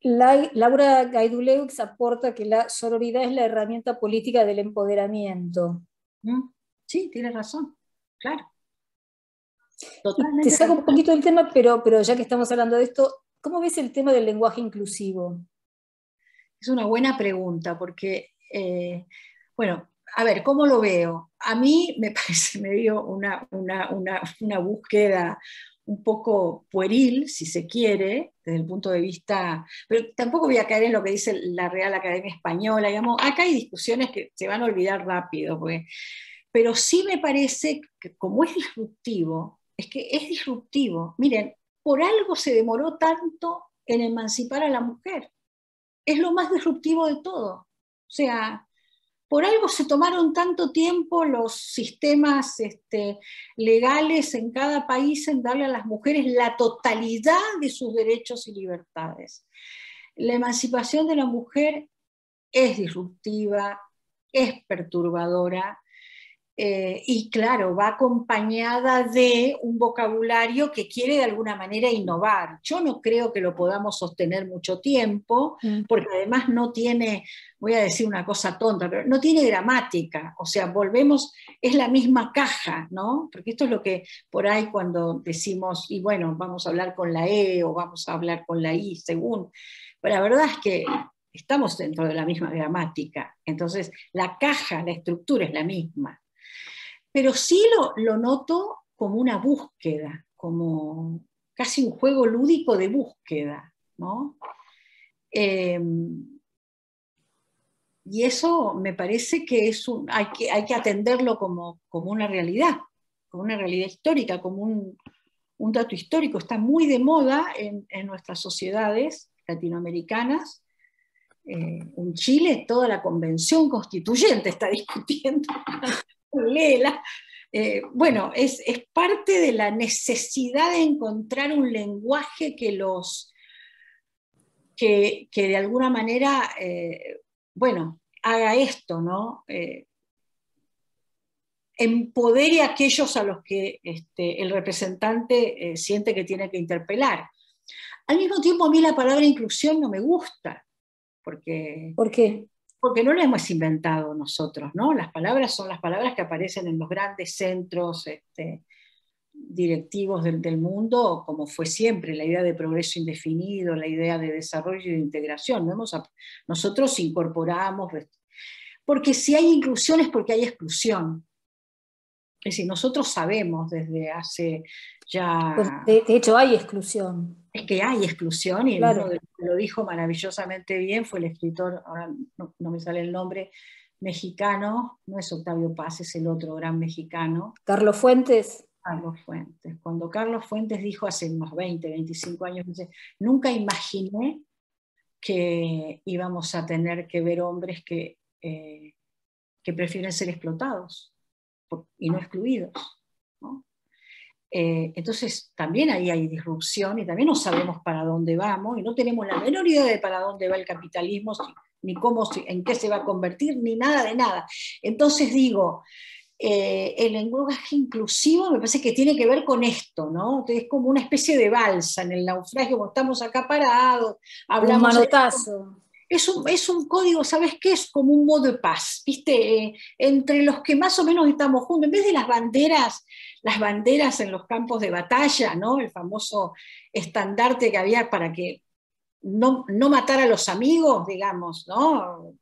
Laura Gaiduleux aporta que la sororidad es la herramienta política del empoderamiento. Sí, tienes razón, claro. Totalmente. Te saco un poquito del tema, pero ya que estamos hablando de esto, ¿cómo ves el tema del lenguaje inclusivo? Es una buena pregunta, porque, bueno, a ver, ¿cómo lo veo? A mí me parece medio una búsqueda un poco pueril, si se quiere, desde el punto de vista, pero tampoco voy a caer en lo que dice la Real Academia Española, digamos, acá hay discusiones que se van a olvidar rápido, pero sí me parece que como es disruptivo, es que es disruptivo. Miren, por algo se demoró tanto en emancipar a la mujer. Es lo más disruptivo de todo. O sea, por algo se tomaron tanto tiempo los sistemas legales en cada país en darle a las mujeres la totalidad de sus derechos y libertades. La emancipación de la mujer es disruptiva, es perturbadora, y claro, va acompañada de un vocabulario que quiere de alguna manera innovar. Yo no creo que lo podamos sostener mucho tiempo, porque además no tiene, voy a decir una cosa tonta, pero no tiene gramática, o sea, volvemos, es la misma caja, ¿no? Porque esto es lo que por ahí cuando decimos, y bueno, vamos a hablar con la E o vamos a hablar con la I, según, pero la verdad es que estamos dentro de la misma gramática, entonces la caja, la estructura es la misma. Pero sí lo noto como una búsqueda, como casi un juego lúdico de búsqueda, ¿no? Y eso me parece que hay que atenderlo como una realidad histórica, como un dato histórico. Está muy de moda en nuestras sociedades latinoamericanas. En Chile toda la convención constituyente está discutiendo Lela. Bueno, es parte de la necesidad de encontrar un lenguaje que de alguna manera, bueno, haga esto, ¿no? Empodere a aquellos a los que el representante siente que tiene que interpelar. Al mismo tiempo, a mí la palabra inclusión no me gusta, porque... ¿Por qué? Porque no lo hemos inventado nosotros, ¿no? Las palabras son las palabras que aparecen en los grandes centros directivos del mundo, como fue siempre, la idea de progreso indefinido, la idea de desarrollo y de integración. Nosotros incorporamos, porque si hay inclusión es porque hay exclusión. Es decir, nosotros sabemos desde hace ya... Pues de hecho hay exclusión. Es que hay exclusión, y claro. uno de los que lo dijo maravillosamente bien fue el escritor, ahora no me sale el nombre, mexicano, no es Octavio Paz, es el otro gran mexicano. Carlos Fuentes. Carlos Fuentes. Cuando Carlos Fuentes dijo hace unos 20, 25 años, dice, nunca imaginé que íbamos a tener que ver hombres que prefieren ser explotados y no excluidos, ¿no? Entonces también ahí hay disrupción y también no sabemos para dónde vamos y no tenemos la menor idea de para dónde va el capitalismo, ni cómo, en qué se va a convertir, ni nada de nada. Entonces digo, el lenguaje inclusivo me parece que tiene que ver con esto, ¿no? Es como una especie de balsa en el naufragio, como estamos acá parados, hablamos... Un manotazo. Es un código, ¿sabes qué? Es como un mot de paz, ¿viste? Entre los que más o menos estamos juntos, en vez de las banderas en los campos de batalla, ¿no? El famoso estandarte que había para que no matar a los amigos, digamos, ¿no?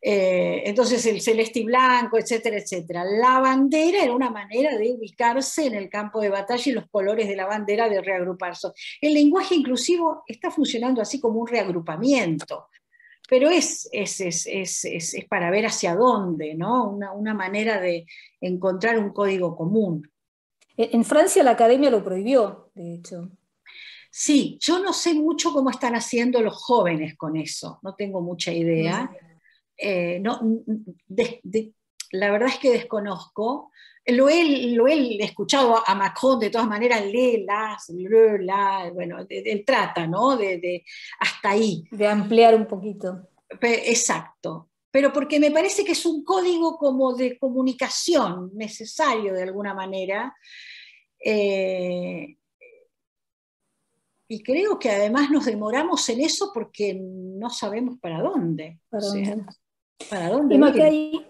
Entonces el celeste y blanco, etcétera, etcétera. La bandera era una manera de ubicarse en el campo de batalla y los colores de la bandera de reagruparse. El lenguaje inclusivo está funcionando así como un reagrupamiento, pero es para ver hacia dónde, ¿no? Una manera de encontrar un código común. En Francia la academia lo prohibió, de hecho. Sí, yo no sé mucho cómo están haciendo los jóvenes con eso, no tengo mucha idea. No, la verdad es que desconozco. Lo he escuchado a Macron, de todas maneras, bueno, él trata, ¿no? Hasta ahí. De ampliar un poquito. Exacto. Pero porque me parece que es un código como de comunicación necesario de alguna manera. Y creo que además nos demoramos en eso porque no sabemos para dónde. ¿Para O sea, dónde? ¿para dónde Emma, que ir? hay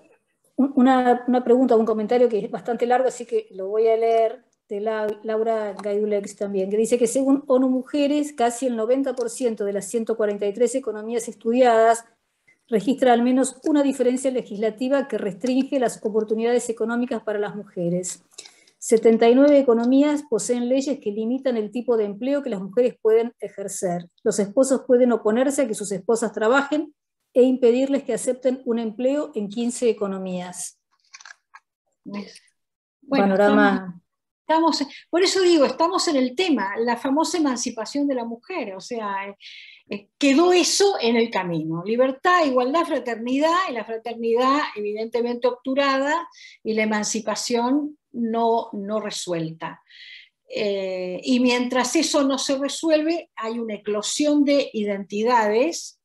una pregunta, un comentario que es bastante largo, así que lo voy a leer, de Laura Gaidulex también, que dice que según ONU Mujeres, casi el 90% de las 143 economías estudiadas registra al menos una diferencia legislativa que restringe las oportunidades económicas para las mujeres. 79 economías poseen leyes que limitan el tipo de empleo que las mujeres pueden ejercer. Los esposos pueden oponerse a que sus esposas trabajen e impedirles que acepten un empleo en 15 economías. Bueno, Panorama. Por eso digo, estamos en el tema, la famosa emancipación de la mujer, o sea, quedó eso en el camino. Libertad, igualdad, fraternidad, y la fraternidad evidentemente obturada, y la emancipación no resuelta. Y mientras eso no se resuelve, hay una eclosión de identidades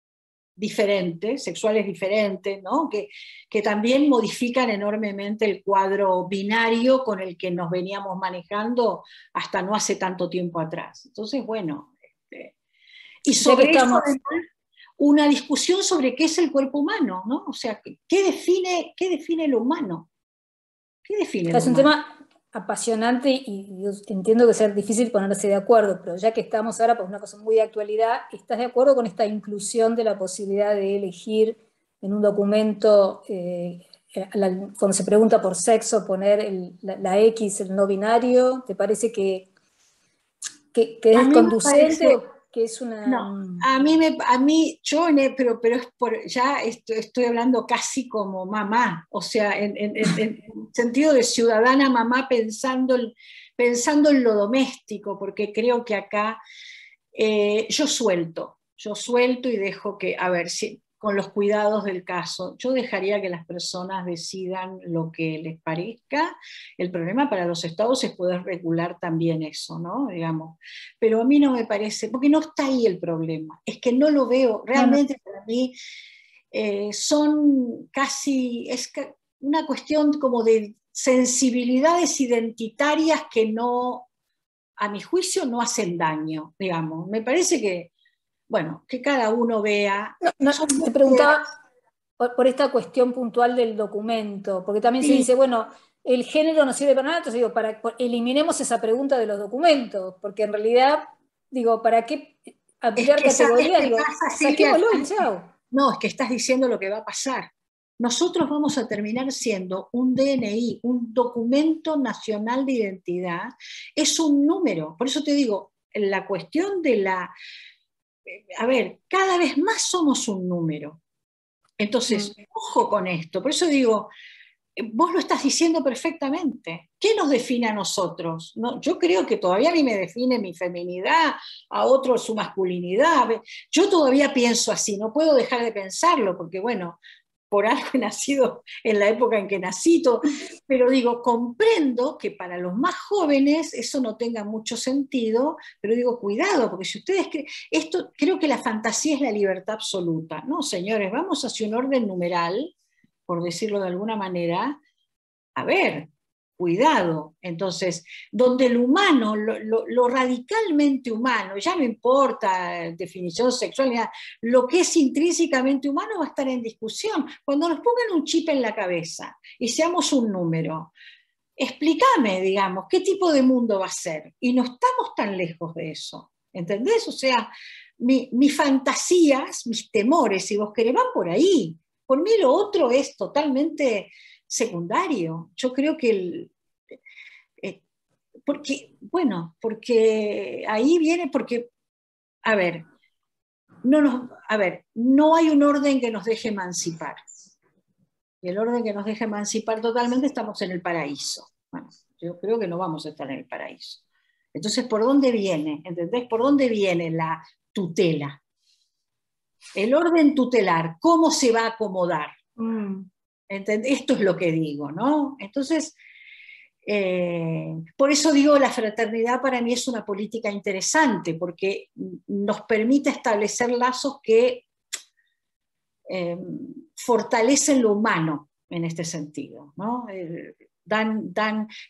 diferentes, sexuales diferentes, ¿no? que también modifican enormemente el cuadro binario con el que nos veníamos manejando hasta no hace tanto tiempo atrás. Entonces, bueno, y sobre eso una discusión sobre qué es el cuerpo humano, ¿no? O sea, ¿qué define lo humano? ¿Qué define lo Es un humano? tema apasionante y yo entiendo que sea difícil ponerse de acuerdo, pero ya que estamos ahora, pues una cosa muy de actualidad, ¿estás de acuerdo con esta inclusión de la posibilidad de elegir en un documento, cuando se pregunta por sexo, poner la X, el no binario? ¿Te parece que A es mí me conducente parece, o que es una... no, yo, pero es ya estoy hablando casi como mamá, o sea, en sentido de ciudadana mamá pensando en lo doméstico, porque creo que acá yo suelto y dejo que, a ver, si, con los cuidados del caso, yo dejaría que las personas decidan lo que les parezca. El problema para los estados es poder regular también eso, ¿no? Digamos. Pero a mí no me parece, porque no está ahí el problema, es que no lo veo, realmente para mí son casi, una cuestión como de sensibilidades identitarias que no, a mi juicio, no hacen daño, digamos. Me parece que, bueno, que cada uno vea. Te preguntaba por esta cuestión puntual del documento, porque también se Sí, dice, bueno, el género no sirve para nada, entonces digo, eliminemos esa pregunta de los documentos, porque en realidad, digo, ¿para qué es ampliar que sabes categoría? qué Digo, pasa, Silvia. saquémoslo y chao. No, es que estás diciendo lo que va a pasar. Nosotros vamos a terminar siendo un DNI, un documento nacional de identidad, es un número. Por eso te digo, la cuestión de a ver, cada vez más somos un número. Entonces, ojo con esto. Por eso digo, vos lo estás diciendo perfectamente. ¿Qué nos define a nosotros? ¿No? Yo creo que todavía a mí me define mi feminidad, a otro su masculinidad. Yo todavía pienso así, no puedo dejar de pensarlo, porque bueno, por algo he nacido en la época en que nací, pero digo, comprendo que para los más jóvenes eso no tenga mucho sentido, pero digo, cuidado, porque si ustedes creen, esto, creo que la fantasía es la libertad absoluta. No, señores, vamos hacia un orden numeral, por decirlo de alguna manera. A ver, cuidado. Entonces, donde el humano, lo radicalmente humano, ya no importa definición sexual, lo que es intrínsecamente humano va a estar en discusión. Cuando nos pongan un chip en la cabeza y seamos un número, explícame, digamos, qué tipo de mundo va a ser. Y no estamos tan lejos de eso. ¿Entendés? O sea, mis fantasías, mis temores, si vos querés, van por ahí. Por mí lo otro es totalmente secundario. Yo creo que porque ahí viene, porque, a ver, no hay un orden que nos deje emancipar. Y el orden que nos deje emancipar totalmente, estamos en el paraíso. Bueno, yo creo que no vamos a estar en el paraíso. Entonces, ¿por dónde viene? ¿Entendés? ¿Por dónde viene la tutela? El orden tutelar, ¿cómo se va a acomodar? Esto es lo que digo, ¿no? Entonces, por eso digo, la fraternidad para mí es una política interesante, porque nos permite establecer lazos que fortalecen lo humano en este sentido, ¿no?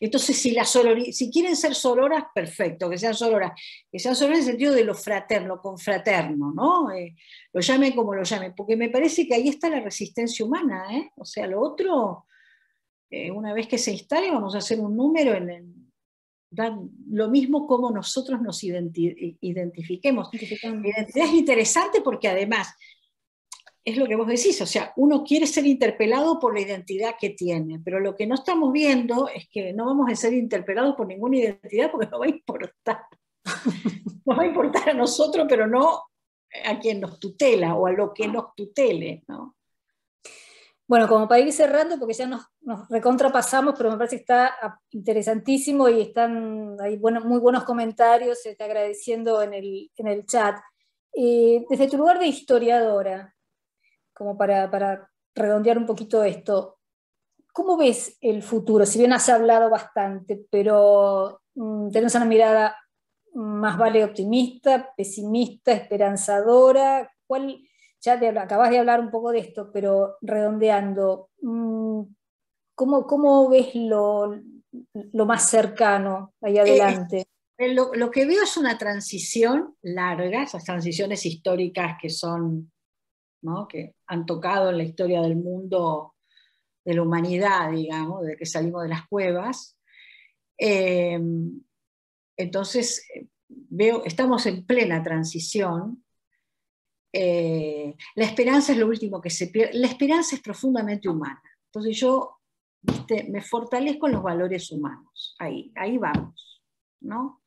Entonces, si quieren ser sororas, perfecto, que sean sororas en el sentido de lo fraterno, confraterno, ¿no? Lo llamen como lo llamen, porque me parece que ahí está la resistencia humana, ¿eh? O sea, lo otro, una vez que se instale, vamos a hacer un número dan lo mismo como nosotros nos identifiquemos. La identidad es interesante porque además, es lo que vos decís, o sea, uno quiere ser interpelado por la identidad que tiene, pero lo que no estamos viendo es que no vamos a ser interpelados por ninguna identidad porque no va a importar. Nos va a importar a nosotros, pero no a quien nos tutela o a lo que nos tutele, ¿no? Bueno, como para ir cerrando, porque ya nos recontrapasamos, pero me parece que está interesantísimo y están ahí muy buenos comentarios, se está agradeciendo en el chat. Desde tu lugar de historiadora, como para redondear un poquito esto, ¿cómo ves el futuro? Si bien has hablado bastante, pero tenés una mirada más vale optimista, pesimista, esperanzadora. Ya acabas de hablar un poco de esto, pero redondeando, ¿cómo ves lo más cercano ahí adelante? Lo que veo es una transición larga, esas transiciones históricas que son, ¿no?, que han tocado en la historia del mundo, de la humanidad, digamos, desde que salimos de las cuevas. Entonces, estamos en plena transición. La esperanza es lo último que se pierde. La esperanza es profundamente humana. Entonces yo, me fortalezco en los valores humanos. Ahí vamos, ¿no?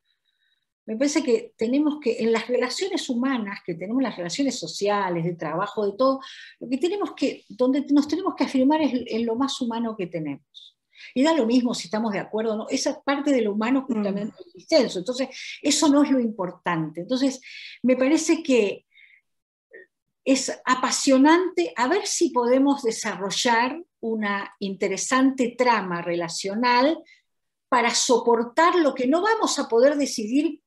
Me parece que tenemos que, en las relaciones humanas, que tenemos las relaciones sociales, de trabajo, de todo, donde nos tenemos que afirmar es en lo más humano que tenemos. Y da lo mismo si estamos de acuerdo o no, esa parte de lo humano justamente es el disenso. Entonces, eso no es lo importante. Entonces, me parece que es apasionante a ver si podemos desarrollar una interesante trama relacional para soportar lo que no vamos a poder decidir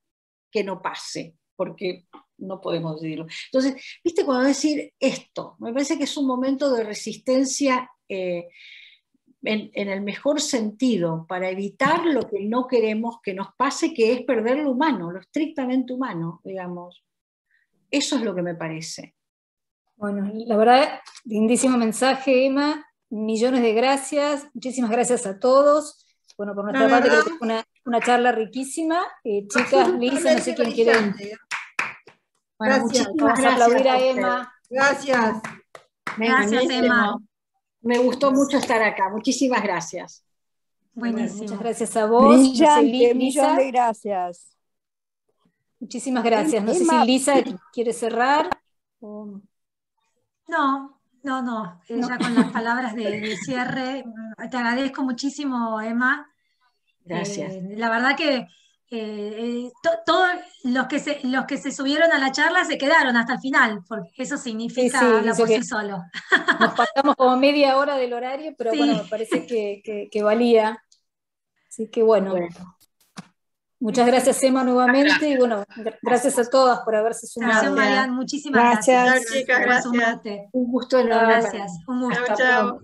que no pase, porque no podemos decidirlo. Entonces, ¿viste cuando decir esto? Me parece que es un momento de resistencia en el mejor sentido, para evitar lo que no queremos que nos pase, que es perder lo humano, lo estrictamente humano, digamos. Eso es lo que me parece. Bueno, la verdad, lindísimo mensaje, Emma. Millones de gracias. Muchísimas gracias a todos. Bueno, por nuestra parte creo que fue una charla riquísima. Chicas, Lisa, no sé quién quiere. Bueno, muchísimas gracias. Vamos a aplaudir a Emma. Gracias. Gracias, Emma. Me gustó mucho estar acá. Muchísimas gracias. Buenísimo. Muchas gracias a vos. Brillante, millón de gracias. Muchísimas gracias. No sé si Lisa quiere cerrar. No. Ya con las palabras de cierre, te agradezco muchísimo, Emma. Gracias. La verdad que todos los que se subieron a la charla se quedaron hasta el final, porque eso significa habla por sí solo. Nos pasamos como media hora del horario, pero bueno, me parece que valía. Así que bueno. Muchas gracias, Emma, nuevamente, y bueno, gracias a todas por haberse sumado. Marian, muchísimas gracias. Chicas, gracias. Un gusto enorme. Gracias, un gusto. Chao.